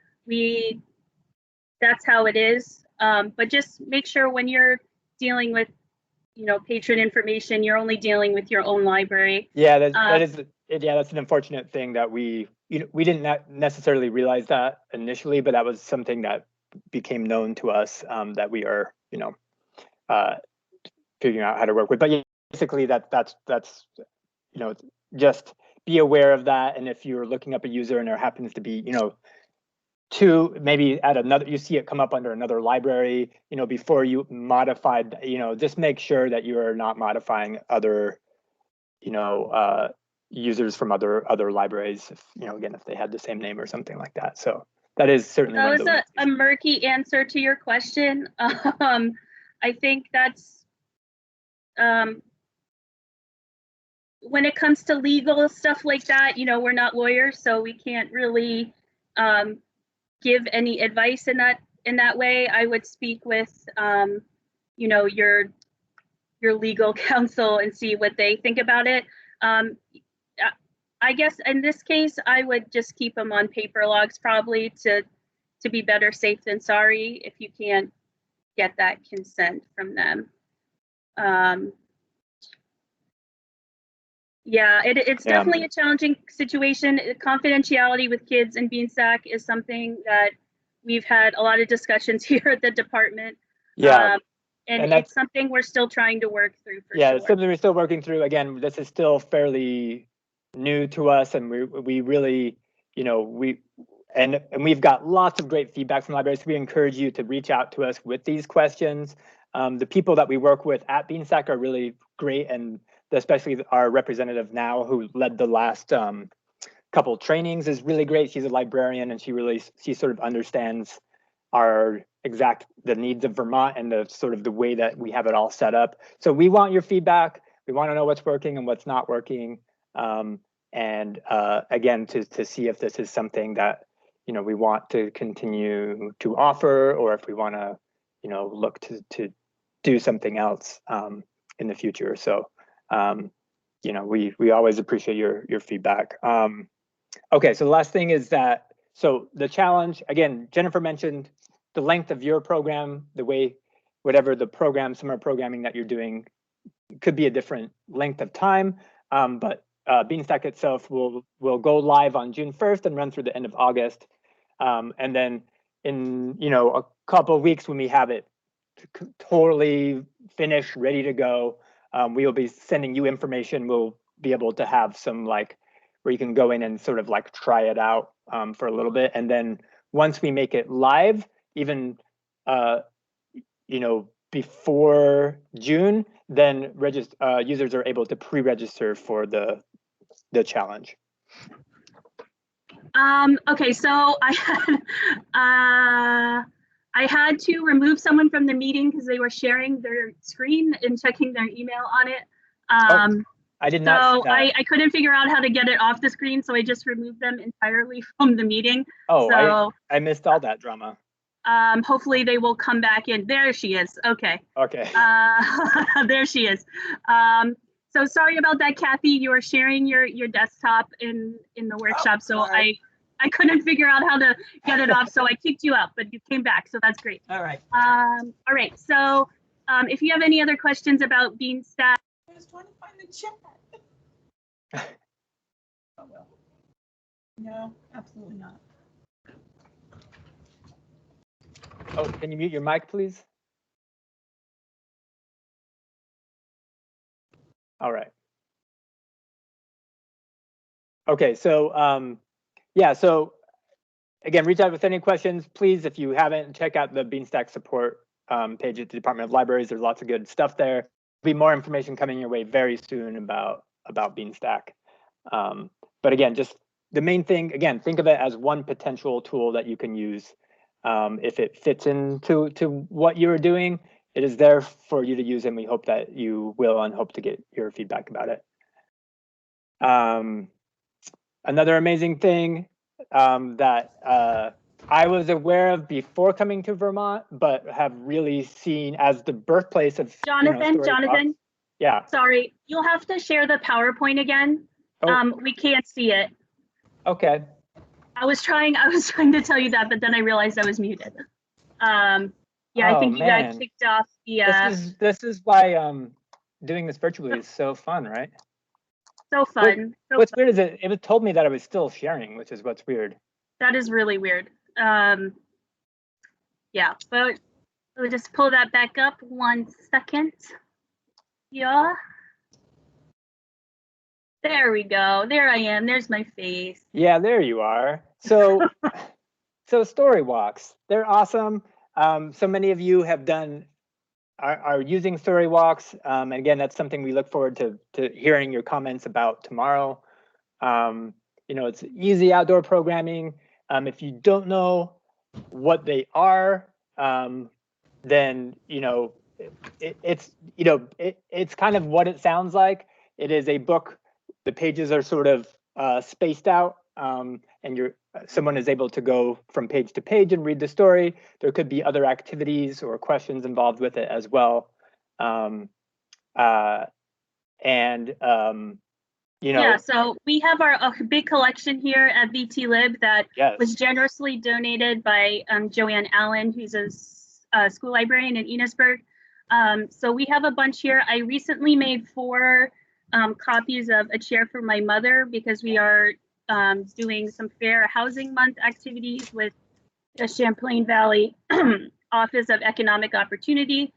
that's how it is. But just make sure when you're dealing with, you know, patron information, you're only dealing with your own library. Yeah, that's an unfortunate thing that we didn't necessarily realize that initially, but that was something that became known to us, that we are, you know, figuring out how to work with. But yeah, basically that's you know, just be aware of that. And if you're looking up a user and there happens to be, you know, maybe at another, you see it come up under another library, you know, before you modified, you know, just make sure that you are not modifying other, you know, users from other libraries, if, you know, again, if they had the same name or something like that. So that is certainly that was a murky answer to your question. I think that's when it comes to legal stuff like that, you know, we're not lawyers, so we can't really give any advice in that way. I would speak with you know, your legal counsel and see what they think about it. I guess in this case, I would just keep them on paper logs, probably to be better safe than sorry if you can't get that consent from them. Yeah, it's definitely a challenging situation. Confidentiality with kids and Beanstack is something that we've had a lot of discussions here at the department. Yeah. And it's something we're still trying to work through for sure. It's something we're still working through. Again, this is still fairly new to us, and we really, you know, we've got lots of great feedback from libraries. We encourage you to reach out to us with these questions. The people that we work with at Beanstack are really great, and especially our representative now, who led the last couple trainings, is really great. She's a librarian, and she sort of understands the needs of Vermont and the sort of the way that we have it all set up. So we want your feedback. We want to know what's working and what's not working. And again, to see if this is something that, you know, we want to continue to offer, or if we want to, you know, look to do something else in the future. So, you know, we always appreciate your feedback. Okay, so the last thing is that, so the challenge, again, Jennifer mentioned the length of your program, the way, whatever the program, summer programming that you're doing, could be a different length of time. But Beanstack itself will go live on June 1st and run through the end of August. And then in a couple of weeks, when we have it totally finished, ready to go, we will be sending you information. We'll be able to have some where you can go in and sort of try it out for a little bit. And then once we make it live, even before June, then users are able to pre-register for the challenge. Okay, so I had to remove someone from the meeting because they were sharing their screen and checking their email on it. I did not see that. I couldn't figure out how to get it off the screen, so I just removed them entirely from the meeting. Oh, so, I missed all that drama. Hopefully they will come back in. There she is. Okay. Okay. There she is. So sorry about that, Kathy. You were sharing your desktop in the workshop, so I couldn't figure out how to get it off, so I kicked you out, but you came back, so that's great. All right. All right. So if you have any other questions about Beanstack, I was trying to find the chat. Oh well. No, absolutely not. Oh, can you mute your mic, please? All right. Okay, so yeah, so again, reach out with any questions, please. If you haven't, check out the Beanstack support page at the Department of Libraries. There's lots of good stuff there. There'll be more information coming your way very soon about Beanstack. But again, just the main thing, again, think of it as one potential tool that you can use. If it fits into what you're doing, it is there for you to use, and we hope that you will, and hope to get your feedback about it. Another amazing thing that I was aware of before coming to Vermont, but have really seen as the birthplace of Jonathan. Yeah. Sorry, you'll have to share the PowerPoint again. Oh. We can't see it. Okay. I was trying to tell you that, but then I realized I was muted. Yeah, I think you got kicked off the. This is why doing this virtually is so fun, right? So fun. What's weird is it told me that I was still sharing, which is what's weird. That is really weird. Yeah, but we'll just pull that back up 1 second. Yeah. There we go. There I am. There's my face. Yeah, there you are. So, so story walks, they're awesome. So many of you have are using story walks. And again, that's something we look forward to hearing your comments about tomorrow. It's easy outdoor programming. If you don't know what they are, then it's kind of what it sounds like. It is a book. The pages are sort of spaced out, and someone is able to go from page to page and read the story. There could be other activities or questions involved with it as well. Yeah, so we have a big collection here at VTLIB that was generously donated by Joanne Allen, who's a school librarian in Enosburg. So we have a bunch here. I recently made 4 copies of A Chair for My Mother because we are doing some Fair Housing Month activities with the Champlain Valley Office of Economic Opportunity.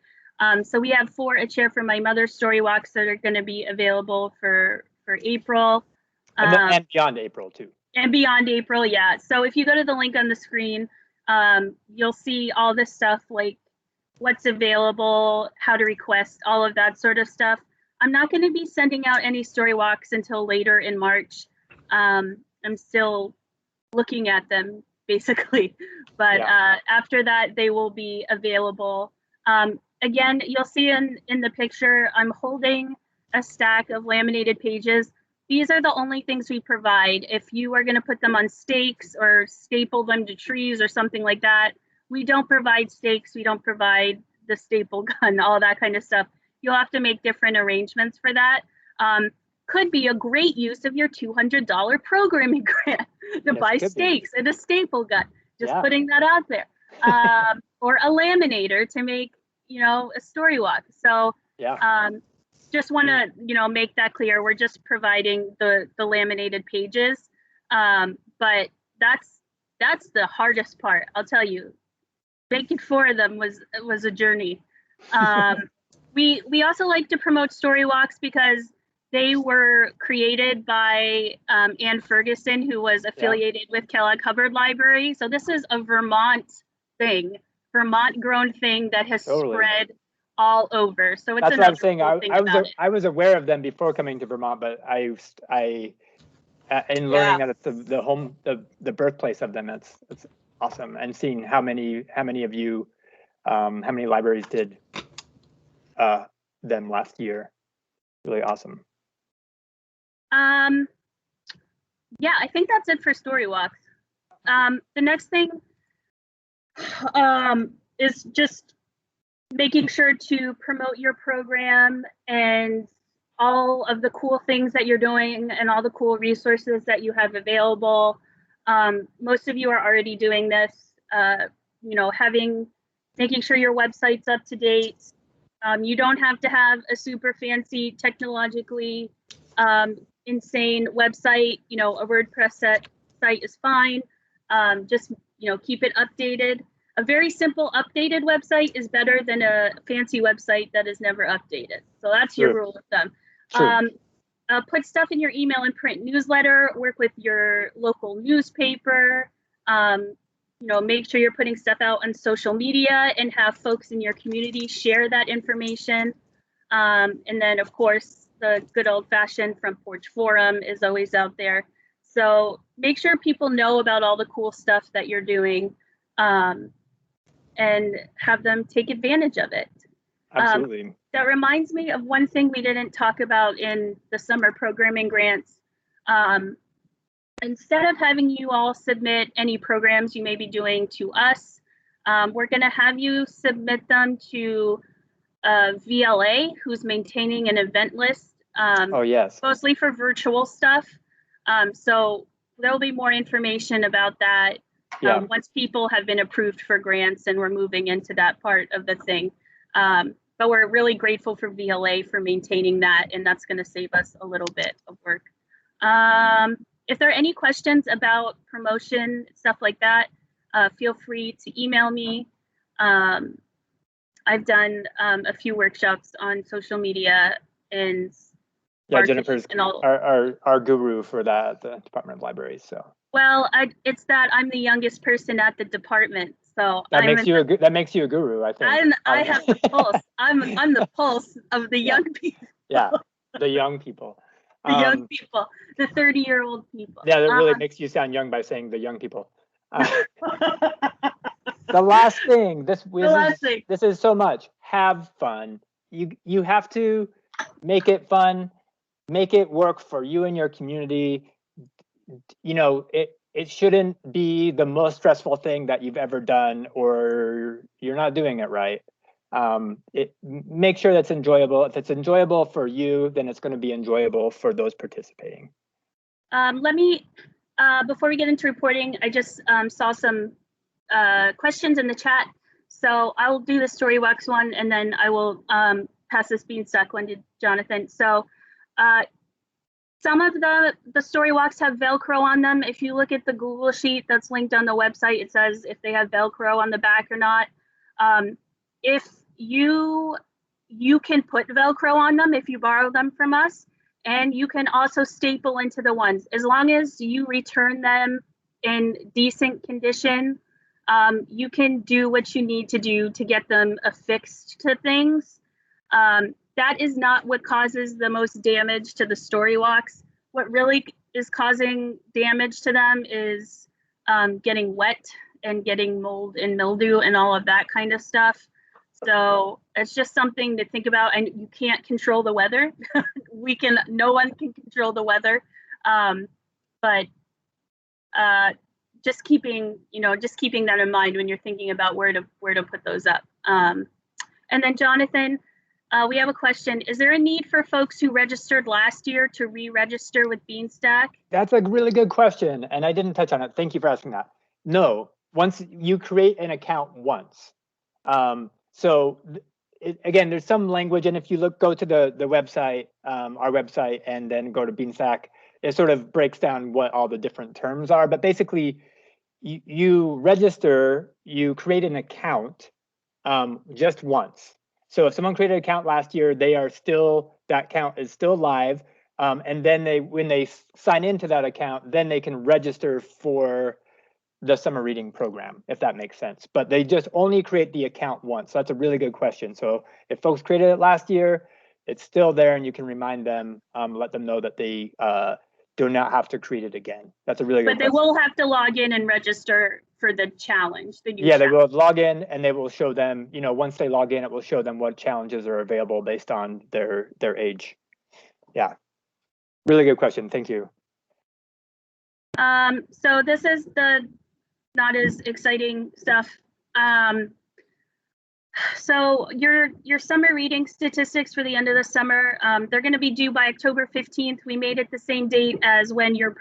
So we have 4 A Chair for My Mother story walks that are going to be available for April. And beyond April too. And beyond April, yeah. So if you go to the link on the screen, you'll see all this stuff like what's available, how to request, all of that sort of stuff. I'm not going to be sending out any story walks until later in March. I'm still looking at them basically, but after that they will be available. Again, you'll see in the picture, I'm holding a stack of laminated pages. These are the only things we provide. If you are going to put them on stakes or staple them to trees or something like that, we don't provide stakes. We don't provide the staple gun, all that kind of stuff. You'll have to make different arrangements for that. Could be a great use of your $200 programming grant to buy stakes and a staple gun. Just putting that out there. or a laminator to make, a story walk. So yeah. Just want to, make that clear. We're just providing the laminated pages. But that's the hardest part, I'll tell you. Making 4 of them was a journey. We also like to promote story walks because they were created by Ann Ferguson, who was affiliated with Kellogg Hubbard Library. So this is a Vermont thing, Vermont-grown thing that has spread all over. So it's that's what I'm saying. Cool I was aware of them before coming to Vermont, but I in learning that it's the birthplace of them, it's awesome. And seeing how many of you, how many libraries did them last year, really awesome. Yeah, I think that's it for story walks. The next thing is just making sure to promote your program and all of the cool things that you're doing and all the cool resources that you have available. Most of you are already doing this, making sure your website's up to date. You don't have to have a super fancy, technologically insane website. A WordPress site is fine. Just keep it updated. A very simple updated website is better than a fancy website that is never updated. So that's your rule of thumb. Put stuff in your email and print newsletter, work with your local newspaper, make sure you're putting stuff out on social media and have folks in your community share that information. And then of course, the good old fashioned Front Porch Forum is always out there. So make sure people know about all the cool stuff that you're doing, and have them take advantage of it. Absolutely. That reminds me of one thing we didn't talk about in the summer programming grants. Instead of having you all submit any programs you may be doing to us, we're going to have you submit them to VLA, who's maintaining an event list. Oh, yes. Mostly for virtual stuff. So there'll be more information about that once people have been approved for grants and we're moving into that part of the thing. But we're really grateful for VLA for maintaining that, and that's going to save us a little bit of work. If there are any questions about promotion, stuff like that, feel free to email me. I've done a few workshops on social media and Jennifer's our guru for that at the Department of Libraries. So well, it's that I'm the youngest person at the department, so that makes you a guru, I think. I have the pulse. I'm the pulse of the young people. Yeah, the young people. The young people, the 30-year-old people. Yeah, that really makes you sound young by saying the young people. The last thing. This is so much. Have fun. You have to make it fun. Make it work for you and your community. It shouldn't be the most stressful thing that you've ever done, or you're not doing it right. Make sure that's enjoyable. If it's enjoyable for you, then it's going to be enjoyable for those participating. Let me, before we get into reporting, I just saw some questions in the chat. So I'll do the story walks one, and then I will pass this beanstalk one to Jonathan. So some of the story walks have Velcro on them. If you look at the Google sheet that's linked on the website, it says if they have Velcro on the back or not. If you can put Velcro on them if you borrow them from us, and you can also staple into the ones. As long as you return them in decent condition, you can do what you need to do to get them affixed to things. That is not what causes the most damage to the story walks. What really is causing damage to them is getting wet and getting mold and mildew and all of that kind of stuff. So it's just something to think about, and you can't control the weather. No one can control the weather. But just keeping that in mind when you're thinking about where to put those up. And then Jonathan, we have a question. Is there a need for folks who registered last year to re-register with Beanstack? That's a really good question, and I didn't touch on it. Thank you for asking that. No, once you create an account once. So again, there's some language, and if you go to the website, our website, and then go to Beanstack, it sort of breaks down what all the different terms are. But basically, you register, you create an account just once. So if someone created an account last year, that account is still live. And then when they sign into that account, then they can register for the summer reading program, if that makes sense. But they just only create the account once. So that's a really good question. So if folks created it last year, it's still there, and you can remind them, let them know that they do not have to create it again. That's a really good question. But they will have to log in and register for the challenge. Yeah, they will log in, and they will show them, once they log in, it will show them what challenges are available based on their age. Yeah, really good question. Thank you. So this is the not as exciting stuff. So your summer reading statistics for the end of the summer, they're going to be due by October 15th. We made it the same date as when your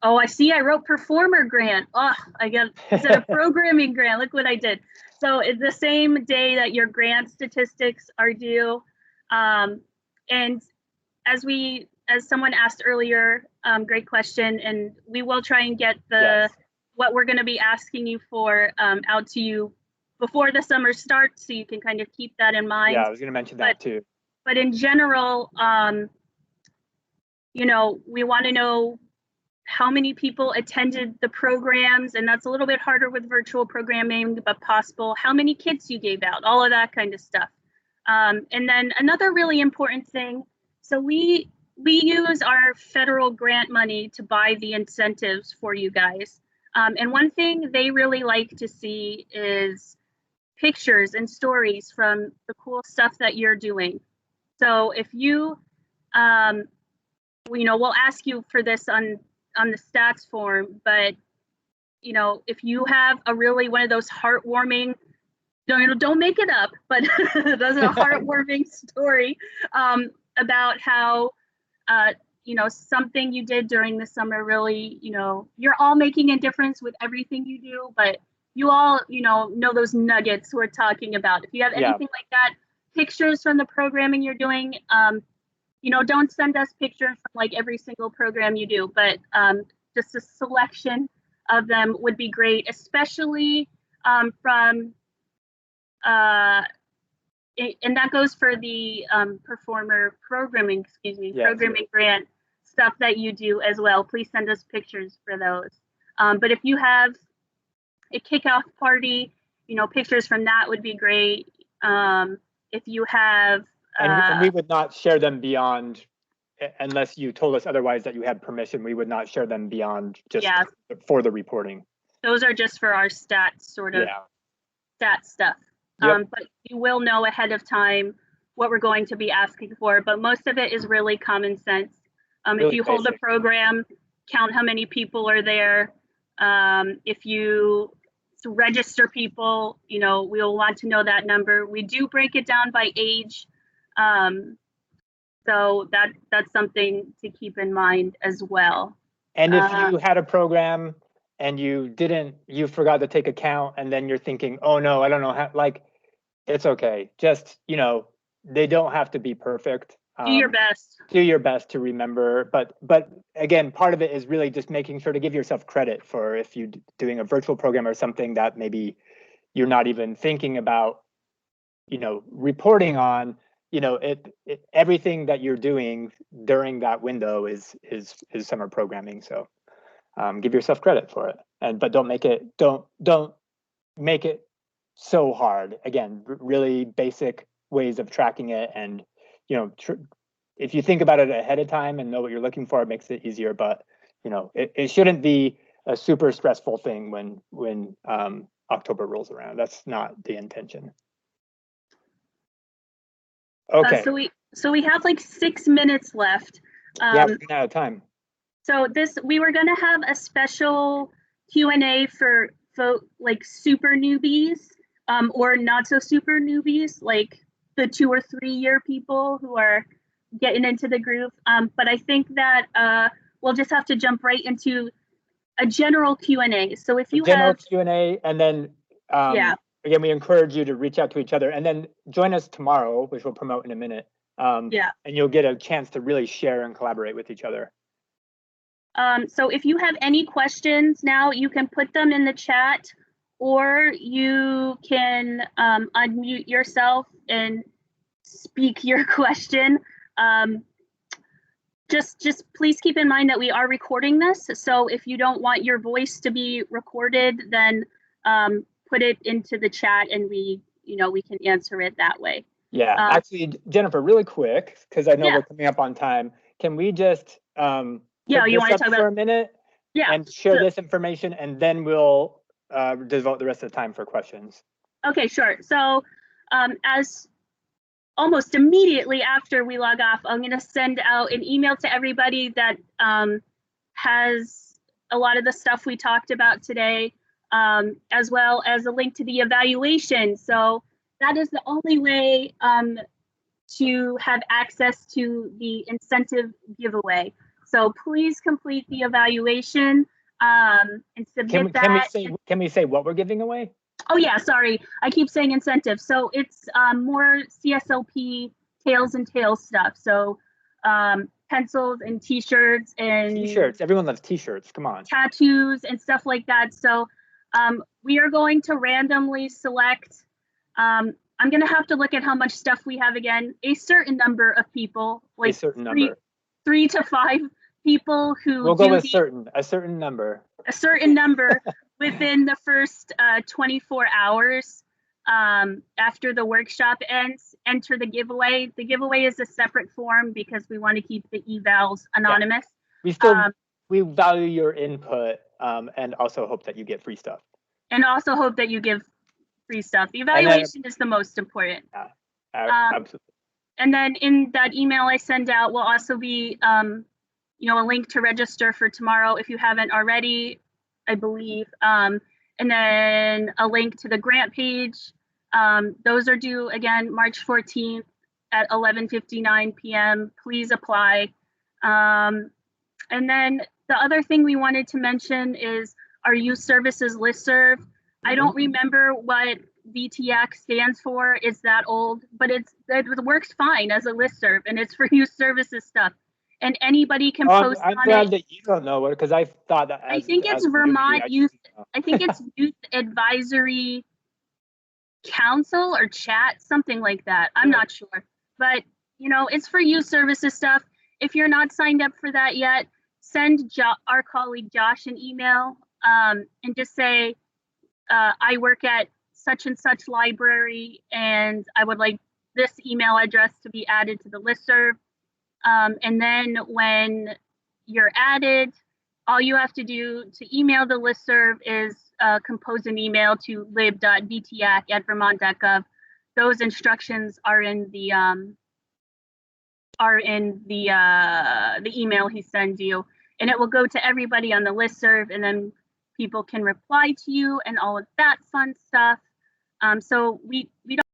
Oh, I see. I wrote performer grant. Oh, instead of programming grant. Look what I did. So it's the same day that your grant statistics are due. And as someone asked earlier, great question, and we will try and get what we're going to be asking you for out to you before the summer starts, so you can kind of keep that in mind. Yeah, I was going to mention that too. But in general, we want to know how many people attended the programs, and that's a little bit harder with virtual programming, but possible. How many kits you gave out, all of that kind of stuff. And then another really important thing, so we use our federal grant money to buy the incentives for you guys. And one thing they really like to see is pictures and stories from the cool stuff that you're doing. So if you, we'll ask you for this on the stats form, but if you have one of those heartwarming, don't make it up, but there's a heartwarming story about how something you did during the summer really, you're all making a difference with everything you do, but you all, know those nuggets we're talking about. If you have anything like that, pictures from the programming you're doing, don't send us pictures from like every single program you do, but just a selection of them would be great, especially from, and that goes for the programming grant stuff that you do as well. Please send us pictures for those. But if you have a kickoff party, pictures from that would be great. If you have, and we would not share them beyond, unless you told us otherwise that you had permission, we would not share them beyond just for the reporting. Those are just for our stats stat stuff. Yep. But you will know ahead of time what we're going to be asking for, but most of it is really common sense. Really if you hold a program, count how many people are there. If you register people, we'll want to know that number. We do break it down by age. So that's something to keep in mind as well. And if you had a program and you forgot to take account, and then you're thinking, oh no, I don't know how, it's okay. Just, they don't have to be perfect. Do your best. Do your best to remember. But again, part of it is really just making sure to give yourself credit for if you're doing a virtual program or something that maybe you're not even thinking about, reporting on, everything that you're doing during that window is summer programming. So give yourself credit for it. But don't make it so hard. Again, really basic ways of tracking it, and if you think about it ahead of time and know what you're looking for, it makes it easier. But it shouldn't be a super stressful thing when October rolls around. That's not the intention. Okay. So we have like 6 minutes left. Yeah, we're out of time. So we were going to have a special Q&A for super newbies, or not so super newbies, like the 2 or 3 year people who are getting into the groove. But I think that we'll just have to jump right into A general Q&A. So if you general have Q&A, and then yeah. again, we encourage you to reach out to each other, and then join us tomorrow, which we'll promote in a minute. Yeah. And you'll get a chance to really share and collaborate with each other. So if you have any questions now, you can put them in the chat, or you can unmute yourself and speak your question. Just please keep in mind that we are recording this. So if you don't want your voice to be recorded, then put it into the chat, and we can answer it that way. Yeah, actually, Jennifer, really quick, because I know Yeah. we're coming up on time. Can we just Yeah, put you this want to up talk for about a minute? Yeah. And share so- this information, and then we'll devote the rest of the time for questions. Okay, sure. So as almost immediately after we log off, I'm going to send out an email to everybody that has a lot of the stuff we talked about today, as well as a link to the evaluation. So that is the only way to have access to the incentive giveaway. So please complete the evaluation and submit that. Can we say what we're giving away? Oh yeah, sorry. I keep saying incentive. So it's more CSLP tails and tails stuff. So pencils and t-shirts and T-shirts. Everyone loves t-shirts. Come on. tattoos and stuff like that. So we are going to randomly select. I'm going to have to look at how much stuff we have again. A certain number of people, like a certain number. 3 to 5 people who we'll go with a certain number. A certain number within the first 24 hours after the workshop ends, enter the giveaway. The giveaway is a separate form because we want to keep the evals anonymous. Yeah. We value your input and also hope that you get free stuff. And also hope that you give free stuff. The evaluation is the most important. Yeah, absolutely. And then in that email I send out will also be a link to register for tomorrow if you haven't already, I believe, and then a link to the grant page. Those are due again March 14th at 11:59 p.m. Please apply. And then the other thing we wanted to mention is our youth services listserv. I don't remember what VTX stands for. It's that old, but it works fine as a listserv, and it's for youth services stuff. And anybody can post on it. I'm glad that you don't know it, because I thought that. I think it's Vermont Youth. I think it's Youth Advisory Council or Chat, something like that. I'm not sure, but it's for youth services stuff. If you're not signed up for that yet, send our colleague Josh an email and just say, I work at such and such library, and I would like this email address to be added to the listserv. And then when you're added, all you have to do to email the listserv is compose an email to lib.vtac@vermont.gov. Those instructions are in the email he sends you, and it will go to everybody on the listserv, and then people can reply to you and all of that fun stuff. So we don't